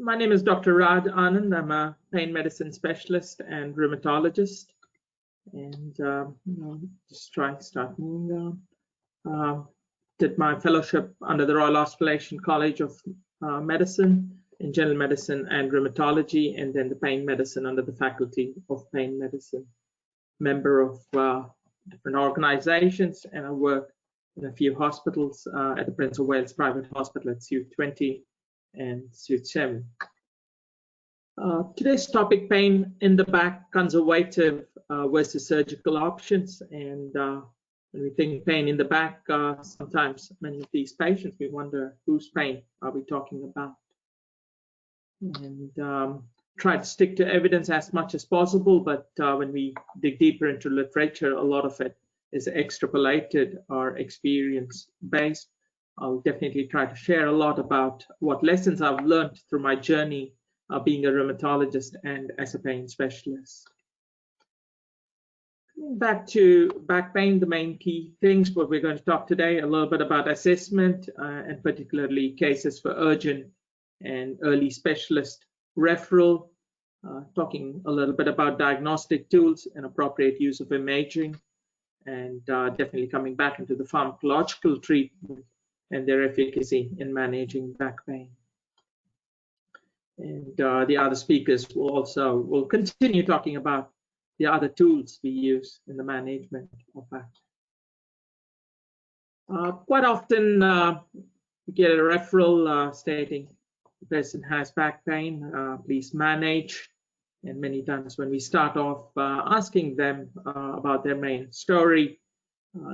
My name is Dr. Raj Anand. I'm a pain medicine specialist and rheumatologist. And just try to start moving on. Did my fellowship under the Royal Australasian College of Medicine in General Medicine and Rheumatology, and then the pain medicine under the Faculty of Pain Medicine. Member of different organizations, and I work in a few hospitals at the Prince of Wales Private Hospital at Suite 20 and Suite 7. Today's topic, pain in the back, conservative versus surgical options. And when we think pain in the back, sometimes many of these patients, we wonder whose pain are we talking about? And try to stick to evidence as much as possible, but when we dig deeper into literature, a lot of it is extrapolated or experience-based. I'll definitely try to share a lot about what lessons I've learned through my journey being a rheumatologist and as a pain specialist. Coming back to back pain, the main key things, what we're going to talk today, a little bit about assessment and particularly cases for urgent and early specialist referral, talking a little bit about diagnostic tools and appropriate use of imaging, and definitely coming back into the pharmacological treatment and their efficacy in managing back pain. And the other speakers will continue talking about the other tools we use in the management of back. Quite often we get a referral stating the person has back pain, please manage. And many times when we start off asking them about their main story,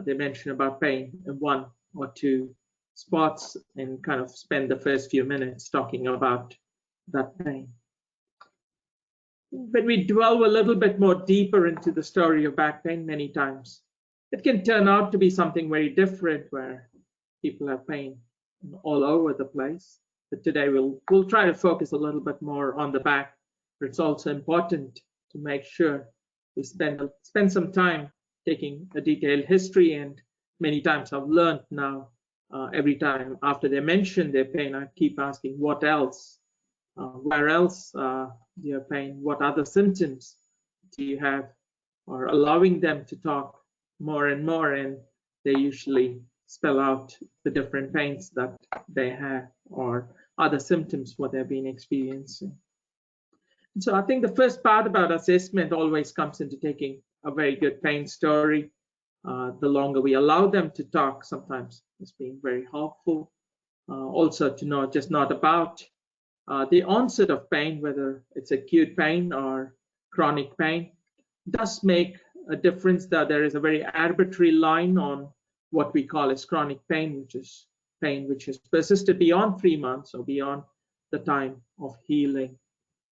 they mention about pain in one or two spots and kind of spend the first few minutes talking about that pain. When we delve a little bit more deeper into the story of back pain, many times it can turn out to be something very different, where people have pain all over the place. But today we'll try to focus a little bit more on the back. But it's also important to make sure we spend some time taking a detailed history. And many times I've learned now, every time after they mention their pain, I keep asking, what else? Where else do you have pain? What other symptoms do you have? Or allowing them to talk more and more, and they usually spell out the different pains that they have or other symptoms what they've been experiencing. And so I think the first part about assessment always comes into taking a very good pain story. The longer we allow them to talk, sometimes it's being very helpful. Also to know just not about the onset of pain, whether it's acute pain or chronic pain, does make a difference. That there is a very arbitrary line on what we call as chronic pain, which is pain which has persisted beyond 3 months or beyond the time of healing.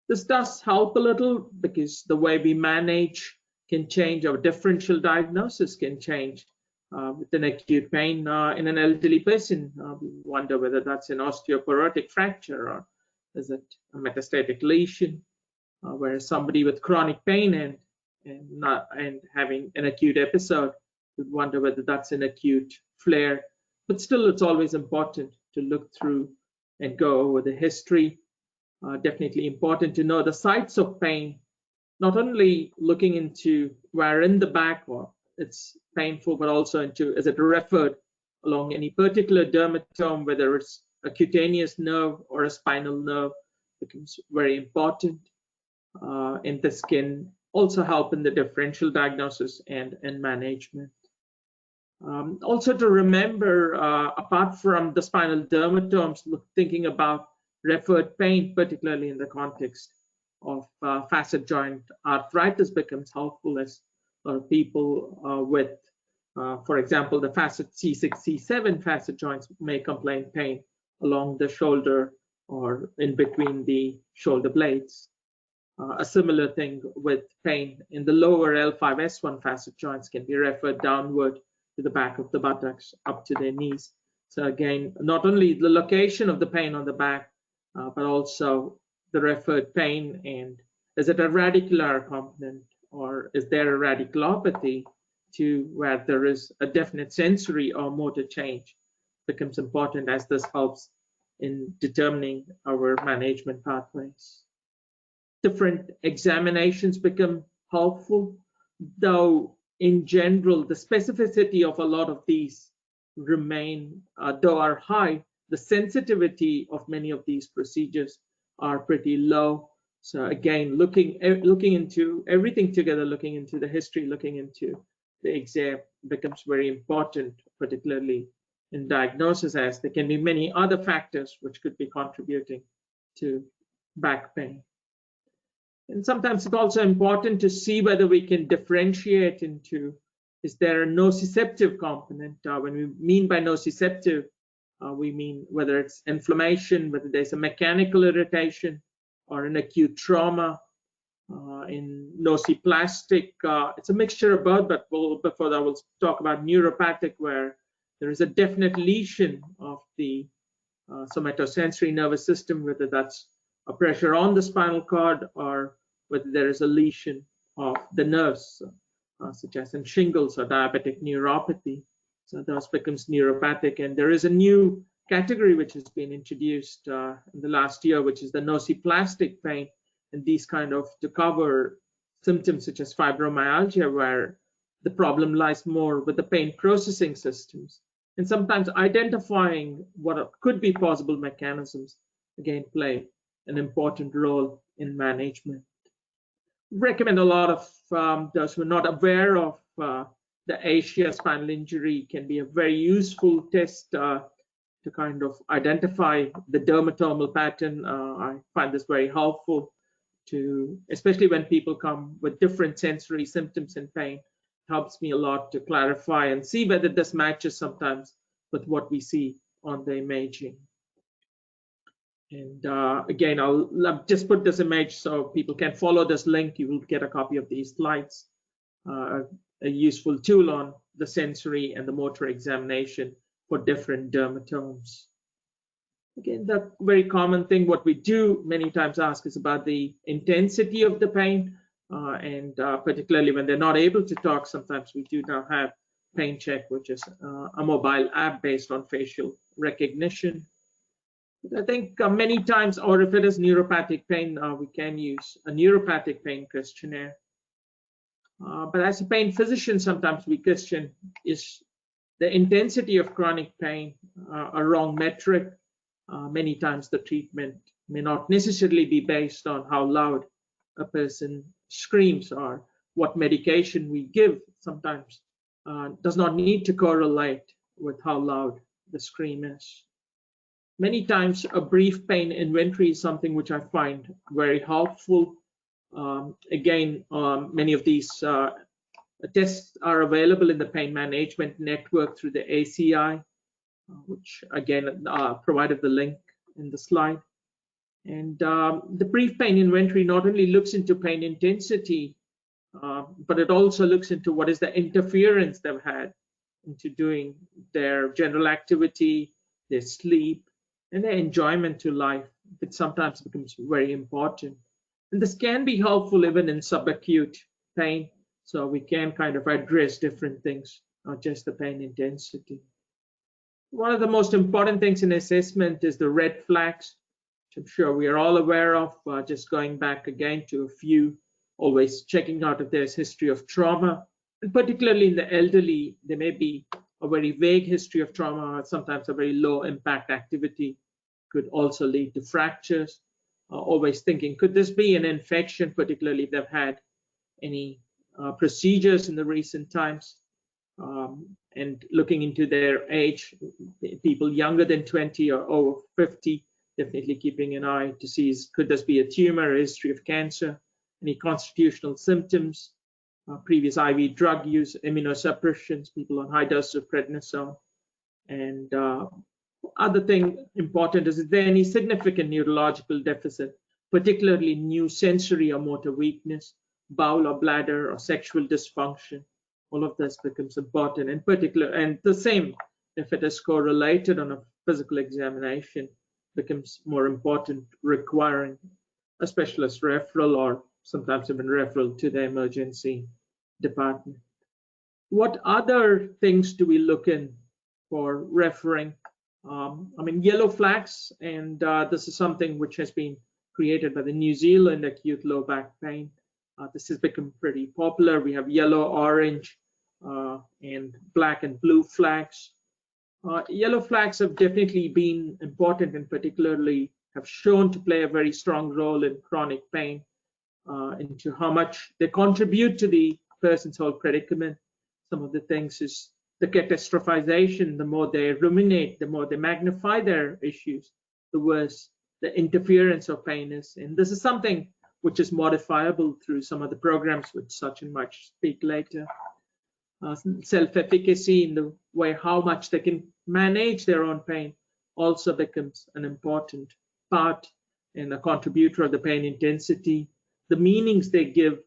This does help a little because the way we manage can change, our differential diagnosis can change. With an acute pain in an elderly person, we wonder whether that's an osteoporotic fracture or is it a metastatic lesion, whereas somebody with chronic pain and having an acute episode, would wonder whether that's an acute flare. But still, it's always important to look through and go over the history. Definitely important to know the sites of pain, not only looking into where in the back or it's painful, but also into, is it referred along any particular dermatome, whether it's a cutaneous nerve or a spinal nerve, becomes very important. And this can also help in the differential diagnosis and management. Also to remember, apart from the spinal dermatomes, thinking about referred pain, particularly in the context of facet joint arthritis, becomes helpful, as people with, for example, the facet C6, C7 facet joints may complain pain along the shoulder or in between the shoulder blades. A similar thing with pain in the lower L5S1 facet joints can be referred downward to the back of the buttocks up to their knees. So again, not only the location of the pain on the back, but also the referred pain, and is it a radicular component or is there a radiculopathy to where there is a definite sensory or motor change, becomes important, as this helps in determining our management pathways. Different examinations become helpful, though in general, the specificity of a lot of these remain, though are high, the sensitivity of many of these procedures are pretty low. So again, looking into everything together, looking into the history, looking into the exam becomes very important, particularly in diagnosis, as there can be many other factors which could be contributing to back pain. And sometimes it's also important to see whether we can differentiate into, is there a nociceptive component? When we mean by nociceptive, we mean whether it's inflammation, whether there's a mechanical irritation or an acute trauma. In nociplastic, it's a mixture of both, but before that we'll talk about neuropathic, where there is a definite lesion of the somatosensory nervous system, whether that's a pressure on the spinal cord or whether there is a lesion of the nerves, such as in shingles or diabetic neuropathy. So those becomes neuropathic. And there is a new category which has been introduced in the last year, which is the nociplastic pain. And these kind of to cover symptoms such as fibromyalgia, where the problem lies more with the pain processing systems. And sometimes identifying what could be possible mechanisms, again, play an important role in management. Recommend a lot of those who are not aware of the ASIA spinal injury can be a very useful test to kind of identify the dermatomal pattern. I find this very helpful to, especially when people come with different sensory symptoms and pain, helps me a lot to clarify and see whether this matches sometimes with what we see on the imaging. And again, I'll just put this image so people can follow this link. You will get a copy of these slides, a useful tool on the sensory and the motor examination for different dermatomes. Again, the very common thing, what we do many times ask is about the intensity of the pain, and particularly when they're not able to talk, sometimes we do now have pain check, which is a mobile app based on facial recognition. I think many times, or if it is neuropathic pain, we can use a neuropathic pain questionnaire. But as a pain physician, sometimes we question, is the intensity of chronic pain a wrong metric? Many times the treatment may not necessarily be based on how loud a person screams, or what medication we give sometimes does not need to correlate with how loud the scream is. Many times a brief pain inventory is something which I find very helpful. Again, many of these tests are available in the pain management network through the ACI, which again provided the link in the slide. And the brief pain inventory not only looks into pain intensity, but it also looks into what is the interference they've had into doing their general activity, their sleep, and their enjoyment to life. It sometimes becomes very important. And this can be helpful even in subacute pain, so we can kind of address different things, not just the pain intensity. One of the most important things in assessment is the red flags, which I'm sure we are all aware of. Just going back again to a few, always checking out if there's history of trauma, and particularly in the elderly, there may be a very vague history of trauma, sometimes a very low impact activity could also lead to fractures. Always thinking, could this be an infection, particularly if they've had any procedures in the recent times, and looking into their age, people younger than 20 or over 50, definitely keeping an eye to see, could this be a tumor, a history of cancer, any constitutional symptoms, previous IV drug use, immunosuppressions, people on high doses of prednisone. And other thing important is there any significant neurological deficit, particularly new sensory or motor weakness, bowel or bladder or sexual dysfunction. All of this becomes important in particular, and the same if it is correlated on a physical examination becomes more important, requiring a specialist referral or sometimes even referral to the emergency department. What other things do we look in for referring? I mean, yellow flags, and this is something which has been created by the New Zealand acute low back pain. This has become pretty popular. We have yellow, orange, and black and blue flags. Yellow flags have definitely been important and particularly have shown to play a very strong role in chronic pain, into how much they contribute to the person's whole predicament. Some of the things is the catastrophization. The more they ruminate, the more they magnify their issues, the worse the interference of pain is. And this is something which is modifiable through some of the programs which Sachin might speak later. Self-efficacy in the way how much they can manage their own pain also becomes an important part and a contributor of the pain intensity. The meanings they give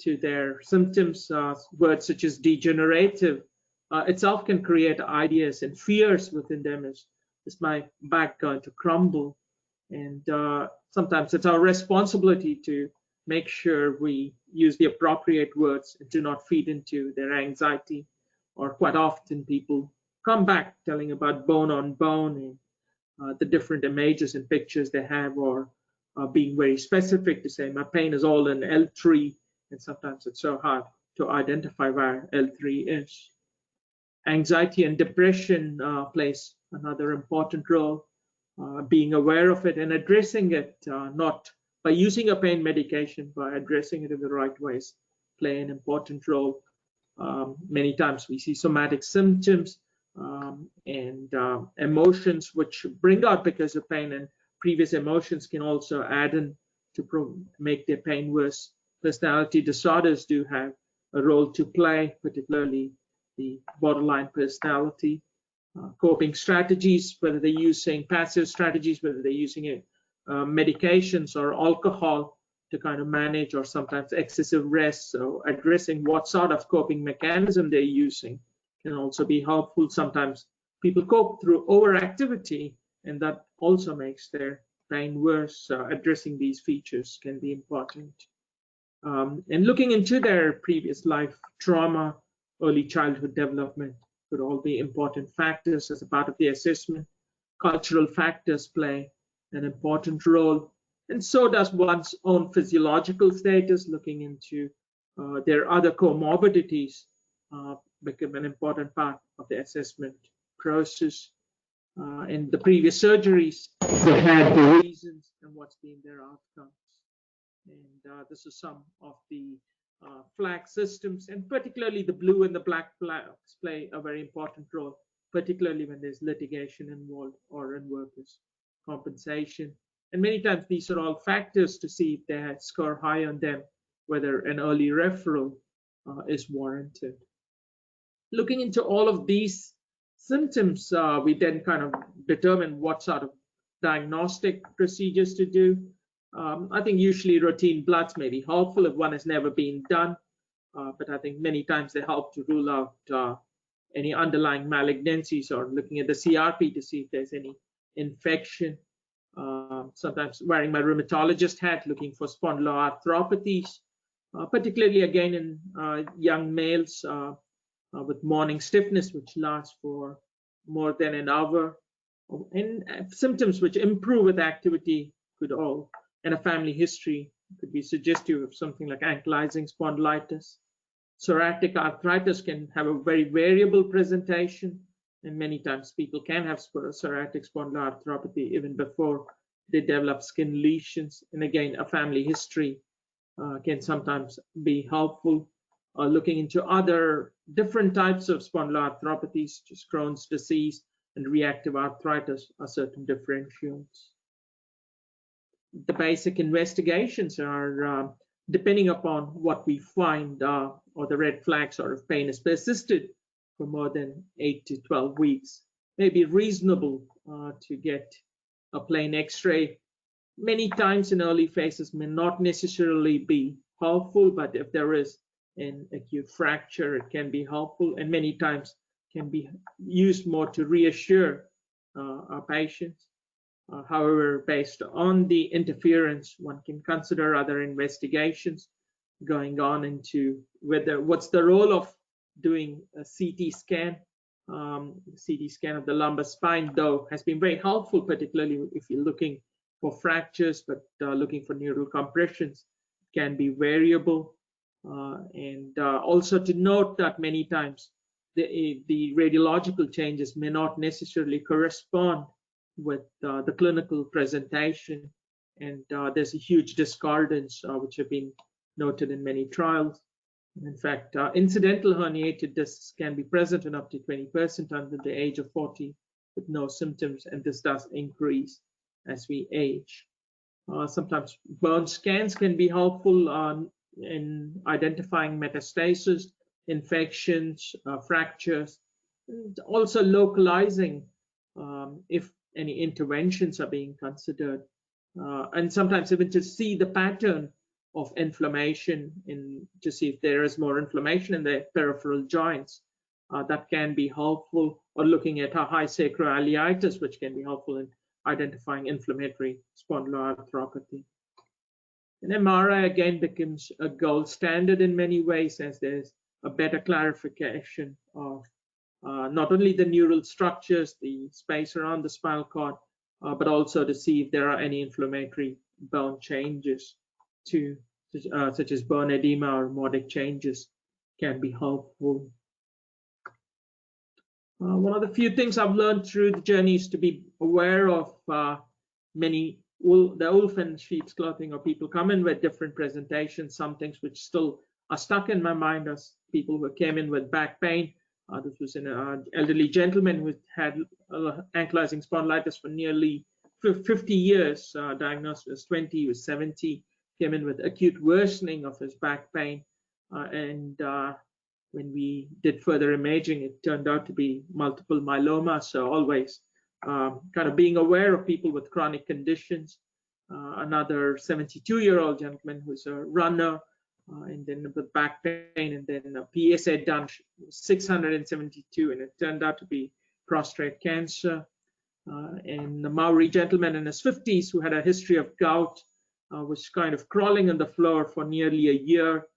to their symptoms, words such as degenerative, itself can create ideas and fears within them. Is my back going to crumble? And sometimes it's our responsibility to make sure we use the appropriate words and do not feed into their anxiety. Or quite often people come back telling about bone on bone and the different images and pictures they have, or being very specific to say my pain is all in L3, and sometimes it's so hard to identify where L3 is. Anxiety and depression plays another important role. Being aware of it and addressing it, not by using a pain medication, by addressing it in the right ways, play an important role. Many times we see somatic symptoms and emotions which bring out because of pain, and previous emotions can also add in to make their pain worse. Personality disorders do have a role to play, particularly the borderline personality. Coping strategies, whether they're using passive strategies, whether they're using medications or alcohol to kind of manage, or sometimes excessive rest. So addressing what sort of coping mechanism they're using can also be helpful. Sometimes people cope through overactivity, and that also makes their pain worse. Addressing these features can be important. And looking into their previous life trauma, early childhood development could all be important factors as a part of the assessment. Cultural factors play an important role, and so does one's own physiological status. Looking into their other comorbidities become an important part of the assessment process. And the previous surgeries they had, the reasons, and what's been their outcomes. And this is some of the flag systems, and particularly the blue and the black flags play a very important role, particularly when there's litigation involved or in workers' compensation. And many times these are all factors to see if they score high on them, whether an early referral is warranted. Looking into all of these symptoms, we then kind of determine what sort of diagnostic procedures to do. I think usually routine bloods may be helpful if one has never been done, but I think many times they help to rule out any underlying malignancies, or looking at the CRP to see if there's any infection. Sometimes wearing my rheumatologist hat, looking for spondyloarthropathies, particularly again in young males with morning stiffness, which lasts for more than an hour, and symptoms which improve with activity could all, and a family history could be suggestive of something like ankylosing spondylitis. Psoriatic arthritis can have a very variable presentation, and many times people can have psoriatic spondyloarthropathy even before they develop skin lesions. And again, a family history can sometimes be helpful. Looking into other different types of spondyloarthropathies, just Crohn's disease and reactive arthritis are certain differentials. The basic investigations are, depending upon what we find, or the red flags, or if pain has persisted for more than 8 to 12 weeks, may be reasonable to get a plain X-ray. Many times in early phases may not necessarily be helpful, but if there is an acute fracture, it can be helpful, and many times can be used more to reassure our patients. However, based on the interference, one can consider other investigations going on into what's the role of doing a CT scan CT scan of the lumbar spine, though, has been very helpful, particularly if you're looking for fractures, but looking for neural compressions can be variable. And also to note that many times the radiological changes may not necessarily correspond with the clinical presentation. And there's a huge discordance, which have been noted in many trials. In fact, incidental herniated discs can be present in up to 20% under the age of 40 with no symptoms, and this does increase as we age. Sometimes bone scans can be helpful in identifying metastasis, infections, fractures, and also localizing if any interventions are being considered, and sometimes even to see the pattern of inflammation, to see if there is more inflammation in the peripheral joints. That can be helpful, or looking at a high sacroiliitis, which can be helpful in identifying inflammatory spondyloarthropathy. And MRI again becomes a gold standard in many ways, as there's a better clarification of not only the neural structures, the space around the spinal cord, but also to see if there are any inflammatory bone changes too, such as bone edema or modic changes can be helpful. One of the few things I've learned through the journey is to be aware of the wolf in sheep's clothing, or people come in with different presentations. Some things which still are stuck in my mind as people who came in with back pain. This was an elderly gentleman who had ankylosing spondylitis for nearly 50 years, diagnosed as 20, he was 70, came in with acute worsening of his back pain, and when we did further imaging, it turned out to be multiple myeloma. So always kind of being aware of people with chronic conditions. Another 72-year-old gentleman who's a runner, and then with back pain, and then a PSA done 672, and it turned out to be prostate cancer. And the Maori gentleman in his 50s who had a history of gout, was kind of crawling on the floor for nearly a year,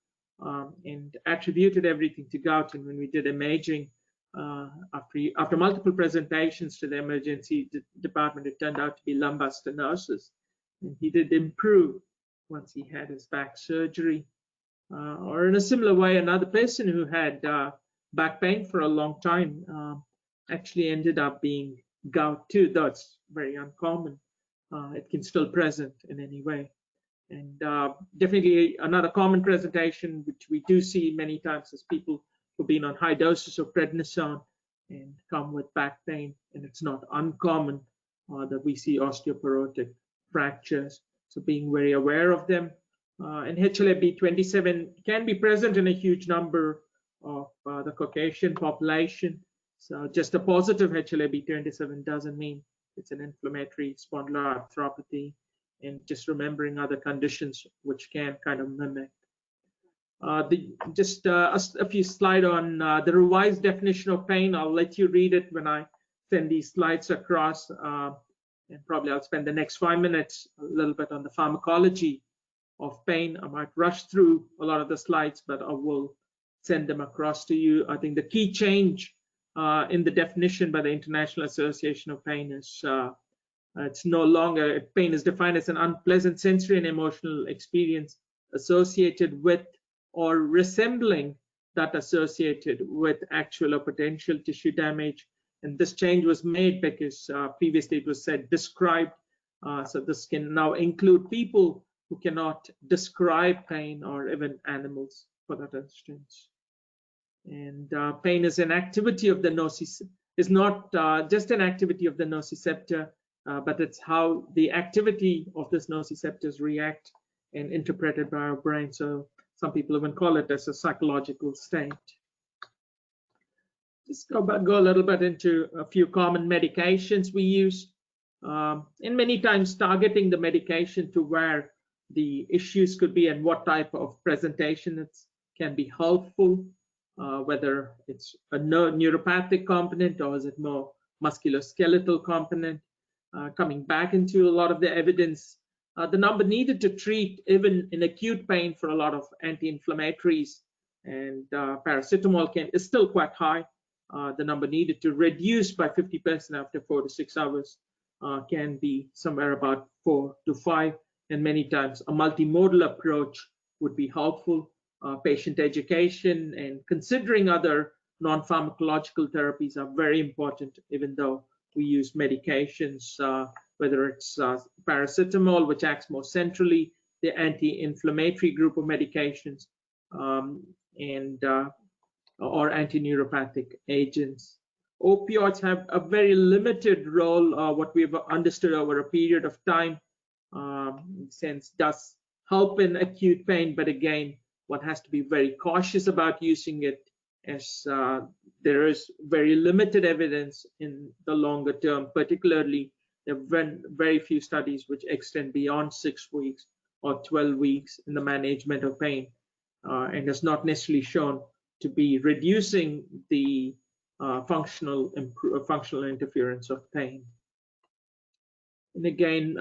and attributed everything to gout. And when we did imaging, after multiple presentations to the emergency department, it turned out to be lumbar stenosis, and he did improve once he had his back surgery. Or in a similar way, another person who had back pain for a long time actually ended up being gout too, though it's very uncommon. It can still present in any way. And definitely another common presentation, which we do see many times, is people who've been on high doses of prednisone and come with back pain. And it's not uncommon that we see osteoporotic fractures. So being very aware of them. And HLA-B27 can be present in a huge number of the Caucasian population. So just a positive HLA-B27 doesn't mean it's an inflammatory spondyloarthropathy, and just remembering other conditions which can kind of mimic. Just a few slides on the revised definition of pain. I'll let you read it when I send these slides across, and probably I'll spend the next 5 minutes a little bit on the pharmacology of pain. I might rush through a lot of the slides, but I will send them across to you. I think the key change in the definition by the International Association of Pain is it's no longer, pain is defined as an unpleasant sensory and emotional experience associated with or resembling that associated with actual or potential tissue damage. And this change was made because previously it was said described. So this can now include people who cannot describe pain, or even animals for that instance. And pain is an activity of the nociceptor, is not just an activity of the nociceptor, but it's how the activity of this nociceptors react and interpreted by our brain. So some people even call it as a psychological state. Just go a little bit into a few common medications we use, and many times targeting the medication to where the issues could be and what type of presentation it can be helpful, whether it's a neuropathic component or is it more musculoskeletal component. Coming back into a lot of the evidence, the number needed to treat even in acute pain for a lot of anti-inflammatories and paracetamol is still quite high. the number needed to reduce by 50% after 4 to 6 hours can be somewhere about 4 to 5, and many times a multimodal approach would be helpful. Patient education and considering other non-pharmacological therapies are very important, even though we use medications, whether it's paracetamol, which acts more centrally, the anti-inflammatory group of medications, or anti-neuropathic agents. Opioids have a very limited role, what we've understood over a period of time, since does help in acute pain, but again, one has to be very cautious about using it, as there is very limited evidence in the longer term. Particularly, there have been very few studies which extend beyond 6 weeks or 12 weeks in the management of pain, and has not necessarily shown to be reducing the functional interference of pain. And again,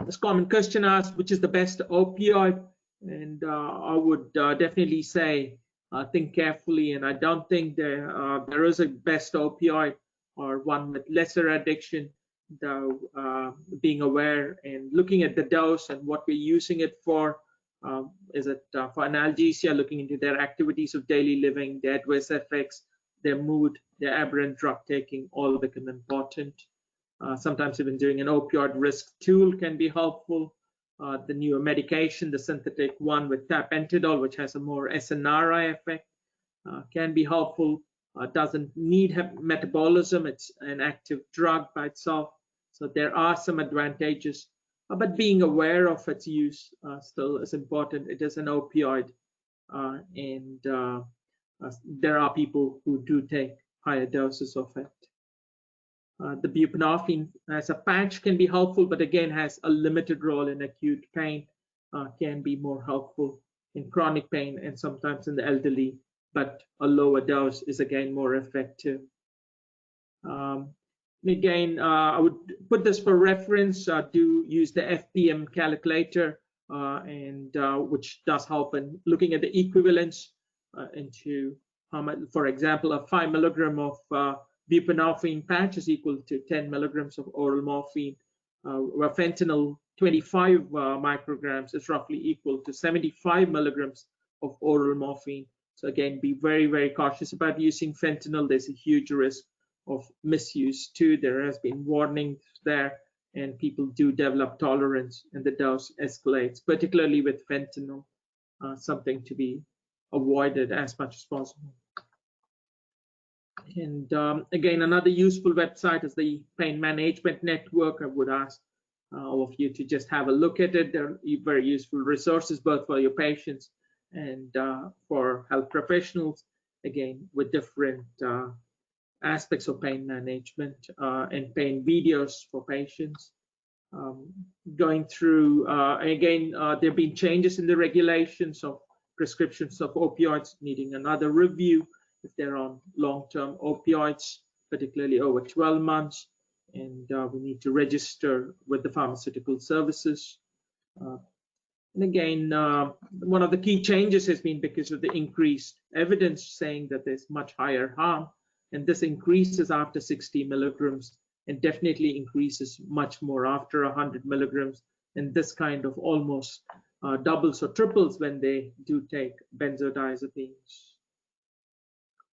this common question asked, which is the best opioid? And I would definitely say, think carefully. And I don't think there is a best opioid or one with lesser addiction, though being aware and looking at the dose and what we're using it for. Is it for analgesia, looking into their activities of daily living, their adverse effects, their mood, their aberrant drug taking, all become important. Sometimes even doing an opioid risk tool can be helpful. The newer medication, the synthetic one with tapentadol, which has a more SNRI effect, can be helpful. Doesn't need metabolism. It's an active drug by itself. So there are some advantages, but being aware of its use still is important. It is an opioid, and there are people who do take higher doses of it. The buprenorphine as a patch can be helpful, but again has a limited role in acute pain, can be more helpful in chronic pain and sometimes in the elderly, but a lower dose is again more effective. Again, I would put this for reference. Do use the FPM calculator, and which does help in looking at the equivalence into how much, for example, a 5 milligram of buprenorphine patch is equal to 10 milligrams of oral morphine, where fentanyl 25 micrograms is roughly equal to 75 milligrams of oral morphine. So again, be very, very cautious about using fentanyl. There's a huge risk of misuse too. There has been warnings there, and people do develop tolerance and the dose escalates, particularly with fentanyl, something to be avoided as much as possible. And again, another useful website is the Pain Management Network. I would ask all of you to just have a look at it. They're very useful resources, both for your patients and for health professionals, again, with different aspects of pain management and pain videos for patients. Going through, again, there have been changes in the regulations of prescriptions of opioids needing another review if they're on long-term opioids, particularly over 12 months, and we need to register with the pharmaceutical services. And again, one of the key changes has been because of the increased evidence saying that there's much higher harm, and this increases after 60 milligrams and definitely increases much more after 100 milligrams, and this kind of almost doubles or triples when they do take benzodiazepines.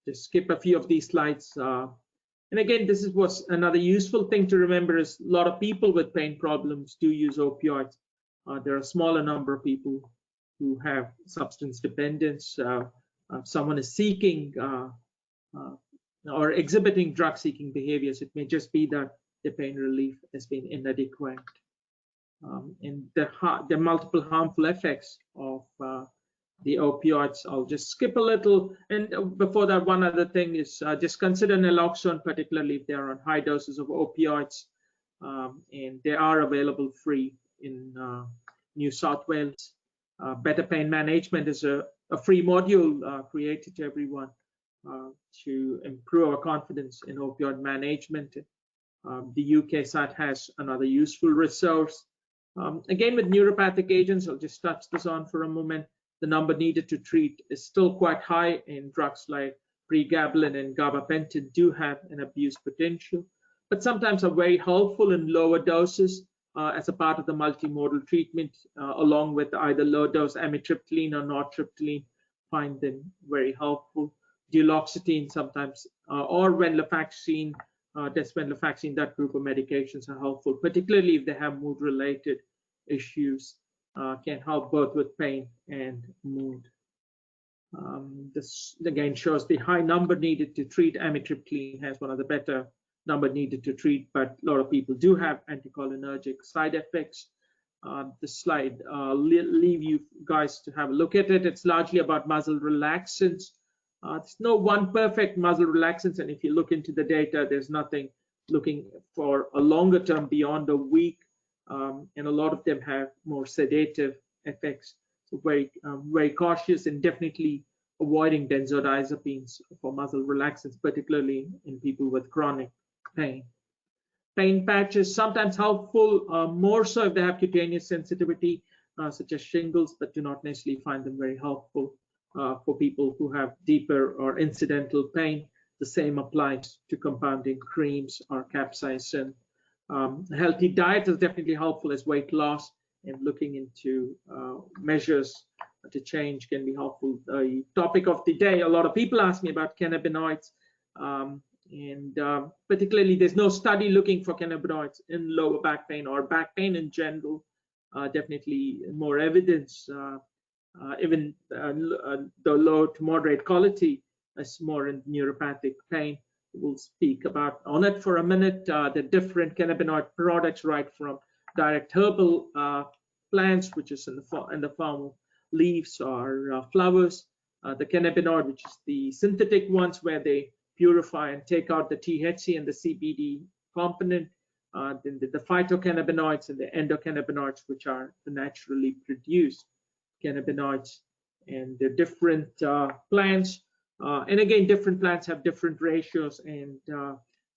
Just skip a few of these slides. And again, this was another useful thing to remember is a lot of people with pain problems do use opioids. There are a smaller number of people who have substance dependence. Someone is seeking or exhibiting drug-seeking behaviors. It may just be that the pain relief has been inadequate. And there are multiple harmful effects of the opioids. I'll just skip a little. And before that, one other thing is just consider naloxone, particularly if they are on high doses of opioids. And they are available free in New South Wales. Better Pain Management is a free module created to everyone to improve our confidence in opioid management. The UK site has another useful resource. Again, with neuropathic agents, I'll just touch this on for a moment. The number needed to treat is still quite high in drugs like pregabalin and gabapentin do have an abuse potential, but sometimes are very helpful in lower doses as a part of the multimodal treatment, along with either low-dose amitriptyline or nortriptyline. Find them very helpful. Duloxetine sometimes, or venlafaxine, desvenlafaxine, that group of medications are helpful, particularly if they have mood-related issues, can help both with pain and mood. This again shows the high number needed to treat. Amitriptyline has one of the better number needed to treat, but a lot of people do have anticholinergic side effects. This slide leave you guys to have a look at it. It's largely about muscle relaxants. There's no one perfect muscle relaxants, and if you look into the data, there's nothing looking for a longer term beyond a week, and a lot of them have more sedative effects. So very cautious, and definitely avoiding benzodiazepines for muscle relaxants, particularly in people with chronic pain. Pain patches, sometimes helpful, more so if they have cutaneous sensitivity, such as shingles, but do not necessarily find them very helpful for people who have deeper or incidental pain. The same applies to compounding creams or capsaicin. A healthy diet is definitely helpful as weight loss, and looking into measures to change can be helpful. The topic of the day, a lot of people ask me about cannabinoids, and particularly there's no study looking for cannabinoids in lower back pain or back pain in general. Definitely more evidence, even the low to moderate quality is more in neuropathic pain. We'll speak about on it for a minute. The different cannabinoid products, right from direct herbal plants, which is in the form of leaves or flowers, the cannabinoid, which is the synthetic ones where they purify and take out the THC and the CBD component, then the phytocannabinoids and the endocannabinoids, which are the naturally produced cannabinoids, and the different plants. And again, different plants have different ratios, and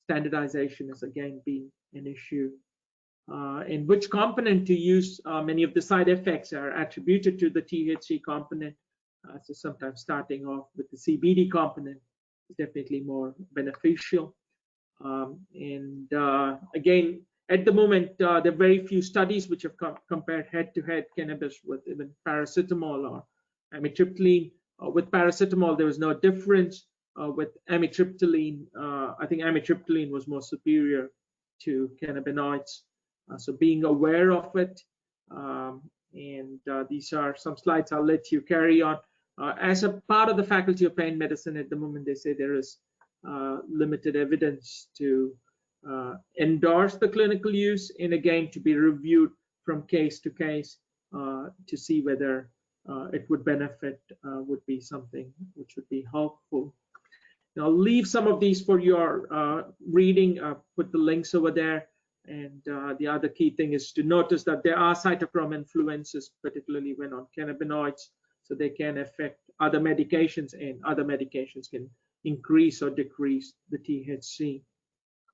standardization has again been an issue. And which component to use, many of the side effects are attributed to the THC component. So sometimes starting off with the CBD component is definitely more beneficial. Again, at the moment, there are very few studies which have compared head-to-head cannabis with even paracetamol or amitriptyline. With paracetamol, there was no difference. With amitriptyline, I think amitriptyline was more superior to cannabinoids. So being aware of it, these are some slides I'll let you carry on. As a part of the Faculty of Pain Medicine at the moment, they say there is limited evidence to endorse the clinical use, and again to be reviewed from case to case to see whether it would benefit, would be something which would be helpful. Now, I'll leave some of these for your reading, put the links over there. And the other key thing is to notice that there are cytochrome influences, particularly when on cannabinoids, so they can affect other medications, and other medications can increase or decrease the THC.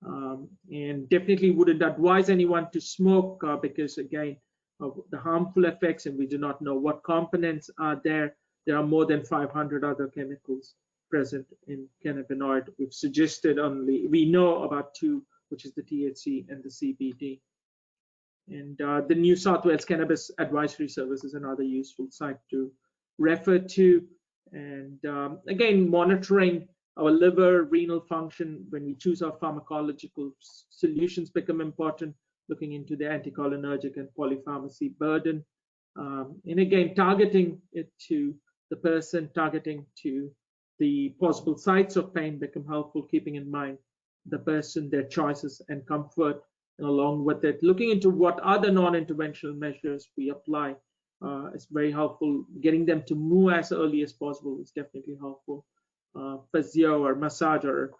And definitely wouldn't advise anyone to smoke because, again, of the harmful effects, and we do not know what components are there. There are more than 500 other chemicals present in cannabinoid. We've suggested we know about 2, which is the THC and the CBD. And the New South Wales Cannabis Advisory Service is another useful site to refer to. And again, monitoring our liver, renal function when we choose our pharmacological solutions become important, looking into the anticholinergic and polypharmacy burden. And again, targeting it to the person, targeting to the possible sites of pain become helpful, keeping in mind the person, their choices and comfort, and along with it, looking into what other non-interventional measures we apply is very helpful. Getting them to move as early as possible is definitely helpful. Physio or massage or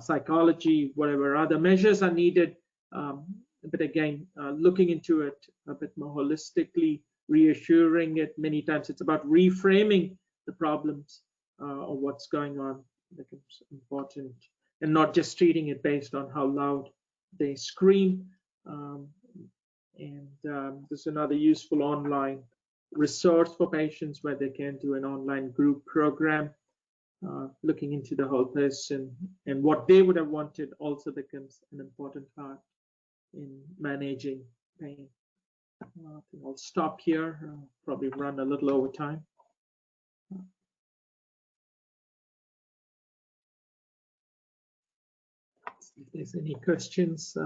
psychology, whatever other measures are needed. But again, looking into it a bit more holistically, reassuring it. Many times it's about reframing the problems or what's going on becomes important, and not just treating it based on how loud they scream. There's another useful online resource for patients where they can do an online group program. looking into the whole person and what they would have wanted also becomes an important part in managing pain. I think I'll stop here, probably run a little over time. See if there's any questions.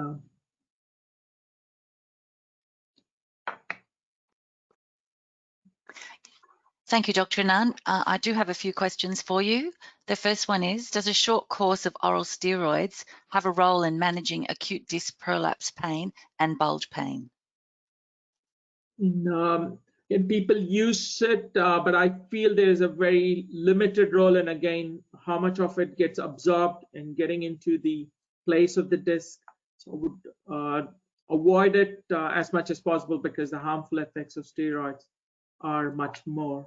Thank you, Dr. Anand. I do have a few questions for you. The first one is, does a short course of oral steroids have a role in managing acute disc prolapse pain and bulge pain? And people use it, but I feel there's a very limited role, and again, how much of it gets absorbed and getting into the place of the disc. So I would avoid it as much as possible because the harmful effects of steroids are much more.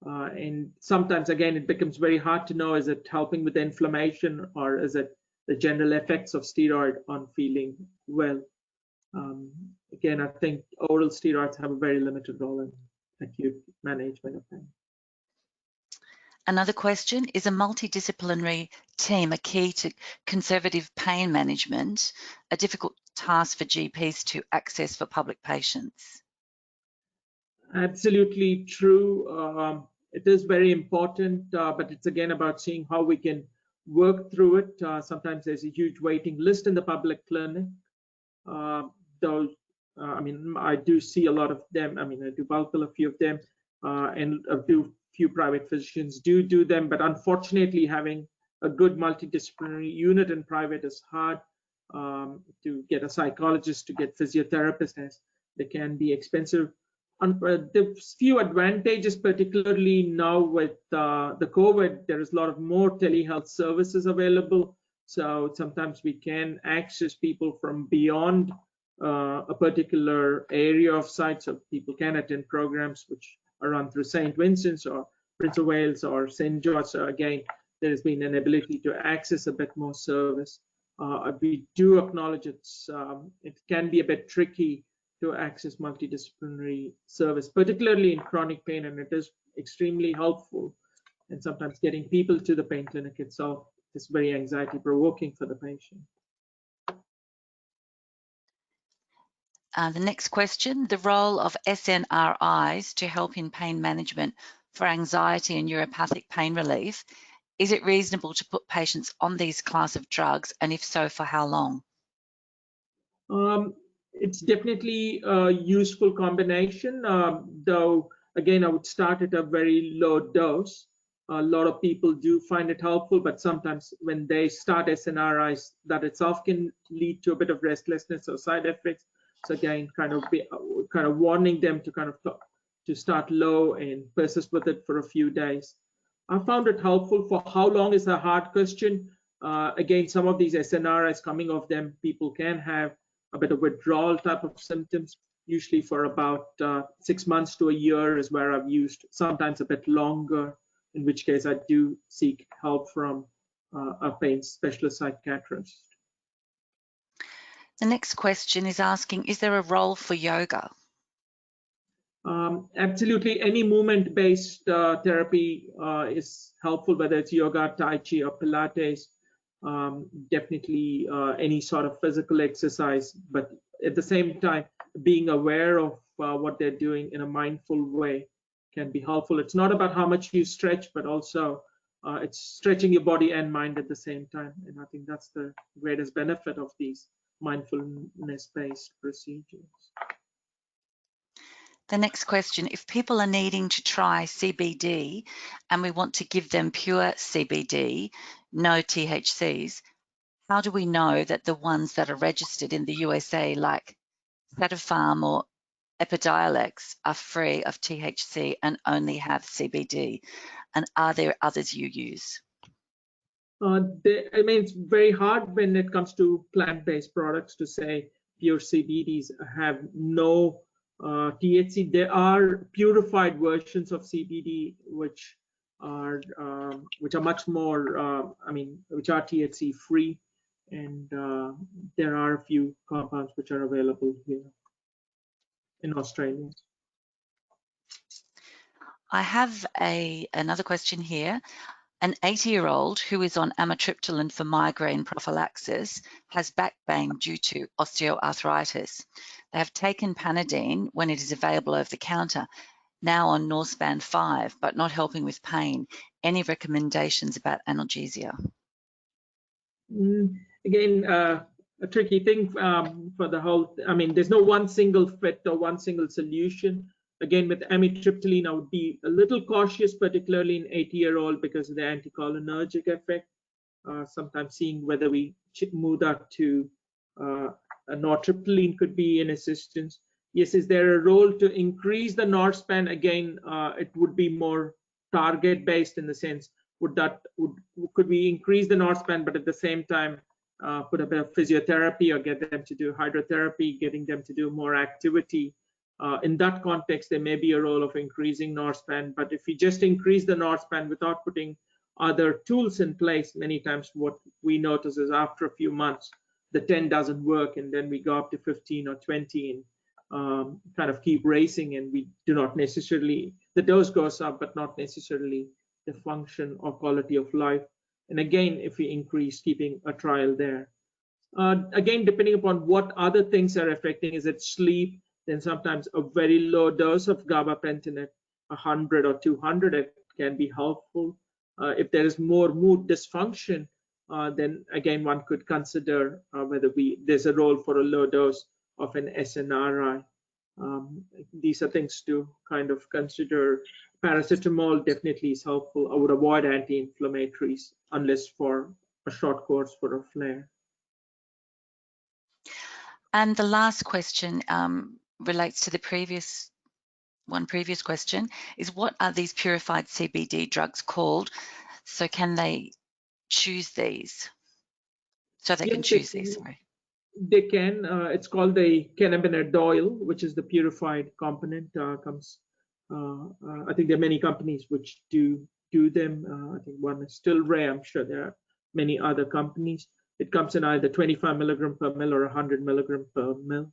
And sometimes, again, it becomes very hard to know, is it helping with the inflammation or is it the general effects of steroid on feeling well? Again, I think oral steroids have a very limited role in acute management of pain. Another question, is a multidisciplinary team a key to conservative pain management, a difficult task for GPs to access for public patients? Absolutely true. It is very important, but it's again about seeing how we can work through it. Sometimes there's a huge waiting list in the public clinic. Those, I mean, I do see a lot of them. I mean, I do bulk bill a few of them, and a few private physicians do them. But unfortunately, having a good multidisciplinary unit in private is hard. To get a psychologist, to get physiotherapists, as they can be expensive. There's few advantages, particularly now with the COVID. There is a lot of more telehealth services available. So sometimes we can access people from beyond a particular area of site. So people can attend programs which are run through St. Vincent's or Prince of Wales or St. George. So again, there has been an ability to access a bit more service. We do acknowledge it can be a bit tricky to access multidisciplinary service, particularly in chronic pain, and it is extremely helpful. And sometimes getting people to the pain clinic itself is very anxiety provoking for the patient. The next question, the role of SNRIs to help in pain management for anxiety and neuropathic pain relief. Is it reasonable to put patients on these class of drugs, and if so, for how long? It's definitely a useful combination, though, again, I would start at a very low dose. A lot of people do find it helpful, but sometimes when they start SNRIs, that itself can lead to a bit of restlessness or side effects. So again, kind of warning them to start low and persist with it for a few days. I found it helpful. For how long is a hard question. Again, some of these SNRIs, coming off them, people can have a bit of withdrawal type of symptoms. Usually for about 6 months to a year is where I've used, sometimes a bit longer, in which case I do seek help from a pain specialist psychiatrist. The next question is asking, is there a role for yoga? Absolutely, any movement-based therapy is helpful, whether it's yoga, tai chi, or Pilates. Definitely any sort of physical exercise, but at the same time, being aware of what they're doing in a mindful way can be helpful. It's not about how much you stretch, but also it's stretching your body and mind at the same time. And I think that's the greatest benefit of these mindfulness-based procedures. The next question, if people are needing to try CBD and we want to give them pure CBD, no THCs, how do we know that the ones that are registered in the USA, like Satifarm or Epidiolex, are free of THC and only have CBD? And are there others you use? I mean, it's very hard when it comes to plant-based products to say pure CBDs have no THC. There are purified versions of CBD which are much more, which are THC free, and there are a few compounds which are available here in Australia. I have another question here. An 80-year-old who is on amitriptyline for migraine prophylaxis has back pain due to osteoarthritis. They have taken Panadine when it is available over the counter, now on Norspan 5, but not helping with pain. Any recommendations about analgesia? Again, a tricky thing for the whole, I mean, there's no one single fit or one single solution. Again, with amitriptyline, I would be a little cautious, particularly in 80-year-old because of the anticholinergic effect. Sometimes seeing whether we move that to a nortriptyline could be an assistance. Yes, is there a role to increase the Norspan? Again, it would be more target-based in the sense, could we increase the Norspan, but at the same time put a bit of physiotherapy or get them to do hydrotherapy, getting them to do more activity? In that context, there may be a role of increasing Norspan, but if we just increase the Norspan without putting other tools in place, many times what we notice is after a few months, the 10 doesn't work, and then we go up to 15 or 20 and kind of keep racing, and we do not necessarily, the dose goes up, but not necessarily the function or quality of life. And again, if we increase, keeping a trial there. Again, depending upon what other things are affecting, is it sleep? Then sometimes a very low dose of gabapentin at 100 or 200 can be helpful. If there is more mood dysfunction, then again, one could consider whether there's a role for a low dose of an SNRI. These are things to kind of consider. Paracetamol definitely is helpful. I would avoid anti-inflammatories unless for a short course for a flare. And the last question relates to the previous question, is what are these purified CBD drugs called? So can they choose these? So they can choose these, sorry. They can. It's called the cannabidiol, which is the purified component. I think there are many companies which do them. I think one is still rare. I'm sure there are many other companies. It comes in either 25 milligram per mil or 100 milligram per mil.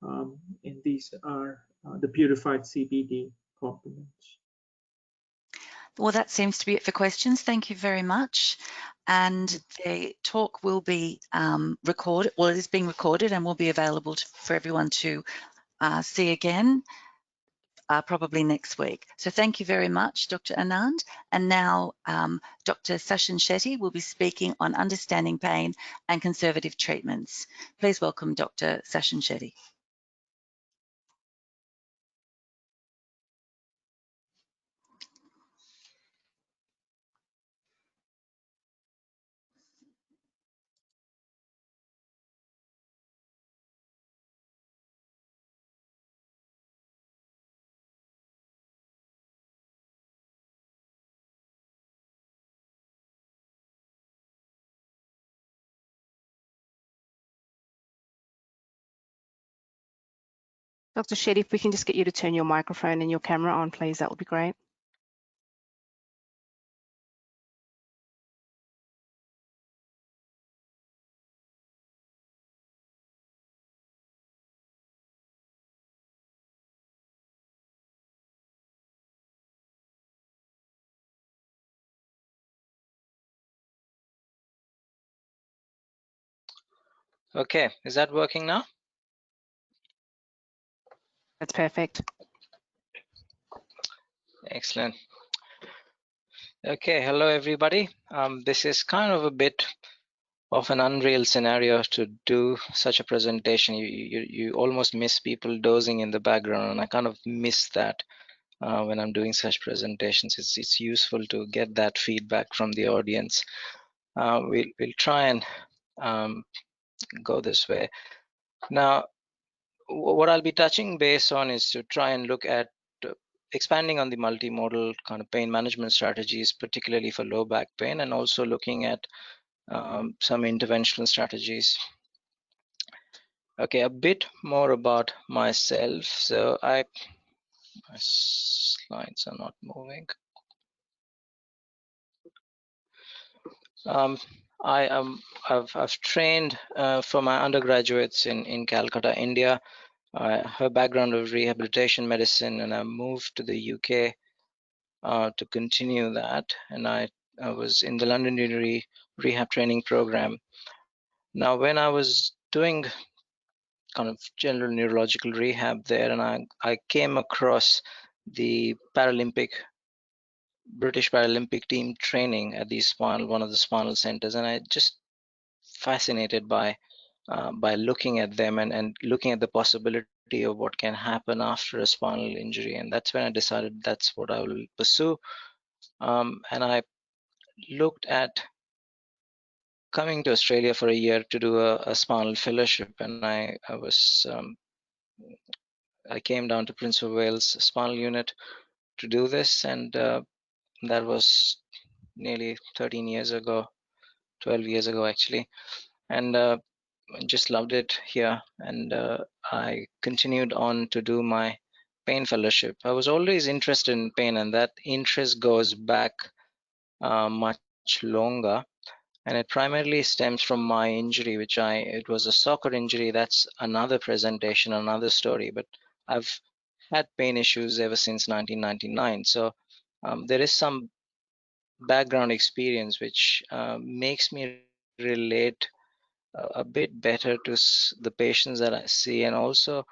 And these are the purified CBD components. Well, that seems to be it for questions. Thank you very much. And the talk will be recorded, well, it is being recorded and will be available for everyone to see again, probably next week. So thank you very much, Dr. Anand. And now Dr. Sachin Shetty will be speaking on understanding pain and conservative treatments. Please welcome Dr. Sachin Shetty. Dr. Shetty, if we can just get you to turn your microphone and your camera on, please, that would be great. Okay, is that working now? That's perfect. Excellent. Okay, hello everybody. This is kind of a bit of an unreal scenario to do such a presentation. You almost miss people dozing in the background, and I kind of miss that when I'm doing such presentations. It's useful to get that feedback from the audience. We'll try and go this way. Now, what I'll be touching base on is to try and look at expanding on the multimodal kind of pain management strategies, particularly for low back pain, and also looking at some interventional strategies. Okay, a bit more about myself. So my slides are not moving. I've trained for my undergraduates in Calcutta, India. I have a background of rehabilitation medicine, and I moved to the UK to continue that. And I was in the London Uni rehab training program. Now, when I was doing kind of general neurological rehab there, and I came across the British Paralympic team training at one of the spinal centers, and I just fascinated by looking at them and looking at the possibility of what can happen after a spinal injury. And that's when I decided that's what I will pursue. And I looked at coming to Australia for a year to do a spinal fellowship, and I came down to Prince of Wales Spinal Unit to do this, and that was nearly 13 years ago, 12 years ago actually, and just loved it here. And I continued on to do my pain fellowship. I was always interested in pain, and that interest goes back much longer. And it primarily stems from my injury, it was a soccer injury. That's another presentation, another story. But I've had pain issues ever since 1999. So there is some background experience which makes me relate a bit better to the patients that I see, and also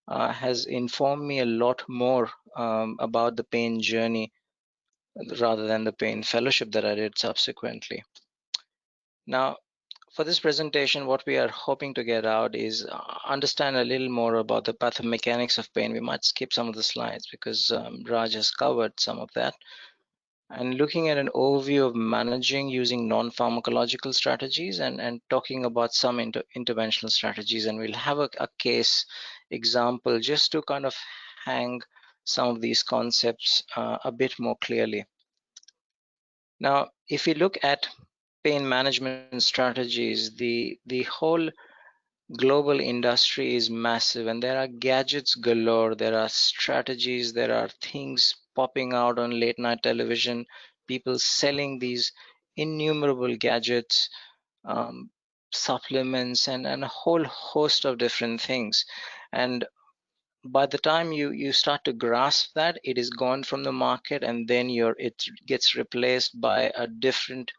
has informed me a lot more about the pain journey rather than the pain fellowship that I did subsequently. Now, for this presentation, what we are hoping to get out is understand a little more about the pathomechanics of pain. We might skip some of the slides because Raj has covered some of that. And looking at an overview of managing using non-pharmacological strategies, and talking about some interventional strategies. And we'll have a case example just to kind of hang some of these concepts a bit more clearly. Now, if we look at pain management strategies, the whole global industry is massive, and there are gadgets galore. There are strategies, there are things popping out on late night television, people selling these innumerable gadgets, supplements, and a whole host of different things. And by the time you start to grasp that, it is gone from the market, and then it gets replaced by a differently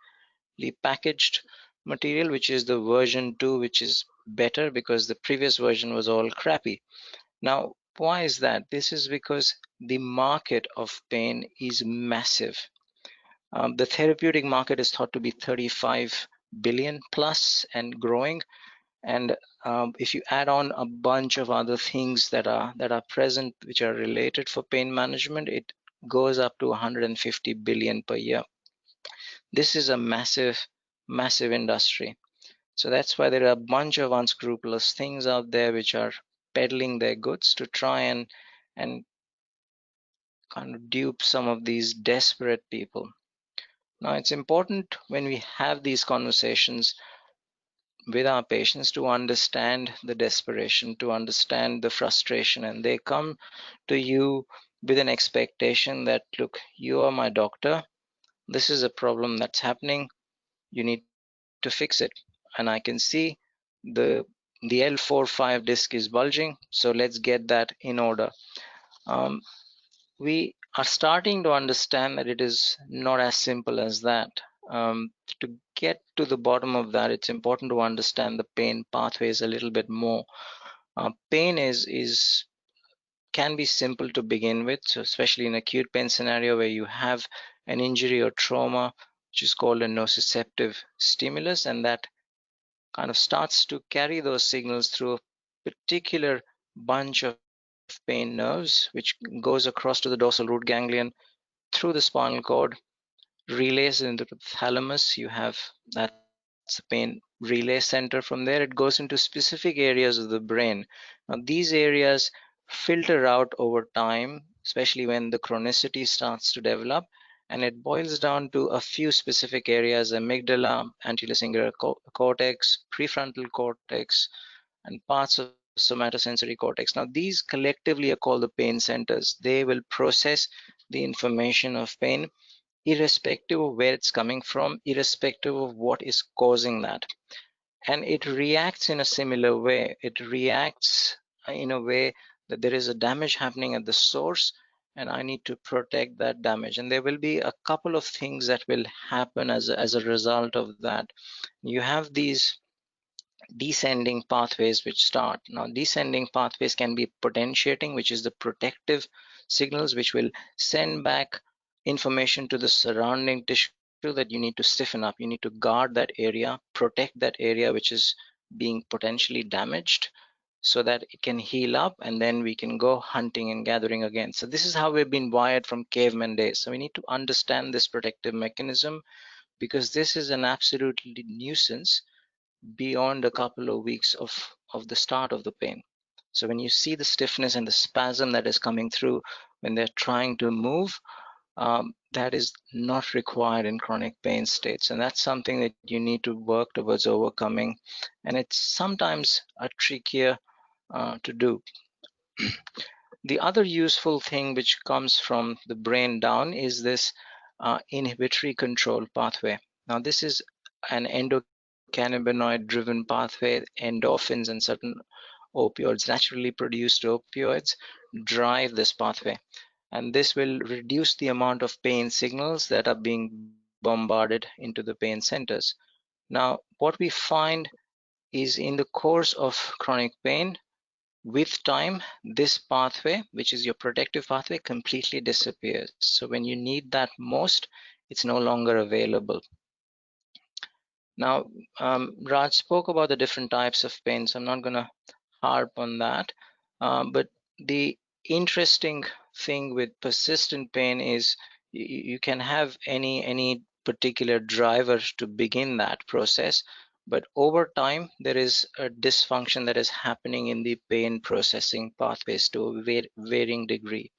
packaged material, which is the version 2, which is better because the previous version was all crappy. Now, why is that? This is because the market of pain is massive. The therapeutic market is thought to be 35 billion plus and growing. And if you add on a bunch of other things that are present, which are related for pain management, it goes up to 150 billion per year. This is a massive industry. So that's why there are a bunch of unscrupulous things out there which are peddling their goods to try and kind of dupe some of these desperate people. Now, it's important when we have these conversations with our patients to understand the desperation, to understand the frustration, and they come to you with an expectation that, look, you are my doctor, this is a problem that's happening, you need to fix it. And I can see the L4-5 disc is bulging, so let's get that in order. We are starting to understand that it is not as simple as that. To get to the bottom of that, it's important to understand the pain pathways a little bit more. Pain can be simple to begin with, so especially in acute pain scenario where you have an injury or trauma, which is called a nociceptive stimulus, and that kind of starts to carry those signals through a particular bunch of pain nerves, which goes across to the dorsal root ganglion, through the spinal cord, relays into the thalamus. That's the pain relay center. From there, it goes into specific areas of the brain. Now, these areas filter out over time, especially when the chronicity starts to develop, and it boils down to a few specific areas: amygdala, anterocingulate cortex, prefrontal cortex, and parts of somatosensory cortex. Now, these collectively are called the pain centers. They will process the information of pain irrespective of where it's coming from, irrespective of what is causing that. And it reacts in a similar way. It reacts in a way that there is a damage happening at the source, and I need to protect that damage. And there will be a couple of things that will happen as a result of that. You have these descending pathways which start. Now, descending pathways can be potentiating, which is the protective signals, which will send back information to the surrounding tissue that you need to stiffen up, you need to guard that area, protect that area which is being potentially damaged, so that it can heal up, and then we can go hunting and gathering again. So this is how we've been wired from caveman days. So we need to understand this protective mechanism, because this is an absolutely nuisance beyond a couple of weeks of the start of the pain. So when you see the stiffness and the spasm that is coming through when they're trying to move, that is not required in chronic pain states, and that's something that you need to work towards overcoming, and it's sometimes a trickier to do. The other useful thing which comes from the brain down is this inhibitory control pathway. Now this is an endocannabinoid driven pathway. Endorphins and certain opioids, naturally produced opioids, drive this pathway, and this will reduce the amount of pain signals that are being bombarded into the pain centers. Now what we find is, in the course of chronic pain, with time, this pathway, which is your protective pathway, completely disappears. So when you need that most, it's no longer available. Now, Raj spoke about the different types of pain, so I'm not going to harp on that. But the interesting thing with persistent pain is you can have any particular driver to begin that process, but over time there is a dysfunction that is happening in the pain processing pathways to a varying degree,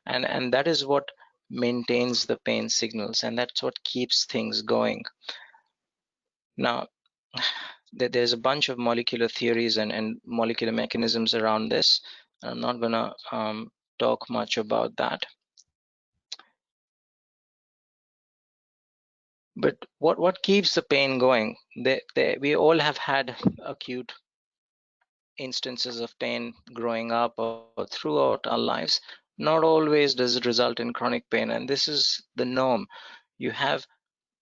and that is what maintains the pain signals, and that's what keeps things going. Now, there's a bunch of molecular theories and molecular mechanisms around this. I'm not going to talk much about that. But what keeps the pain going? We all have had acute instances of pain growing up or throughout our lives. Not always does it result in chronic pain, and this is the norm. You have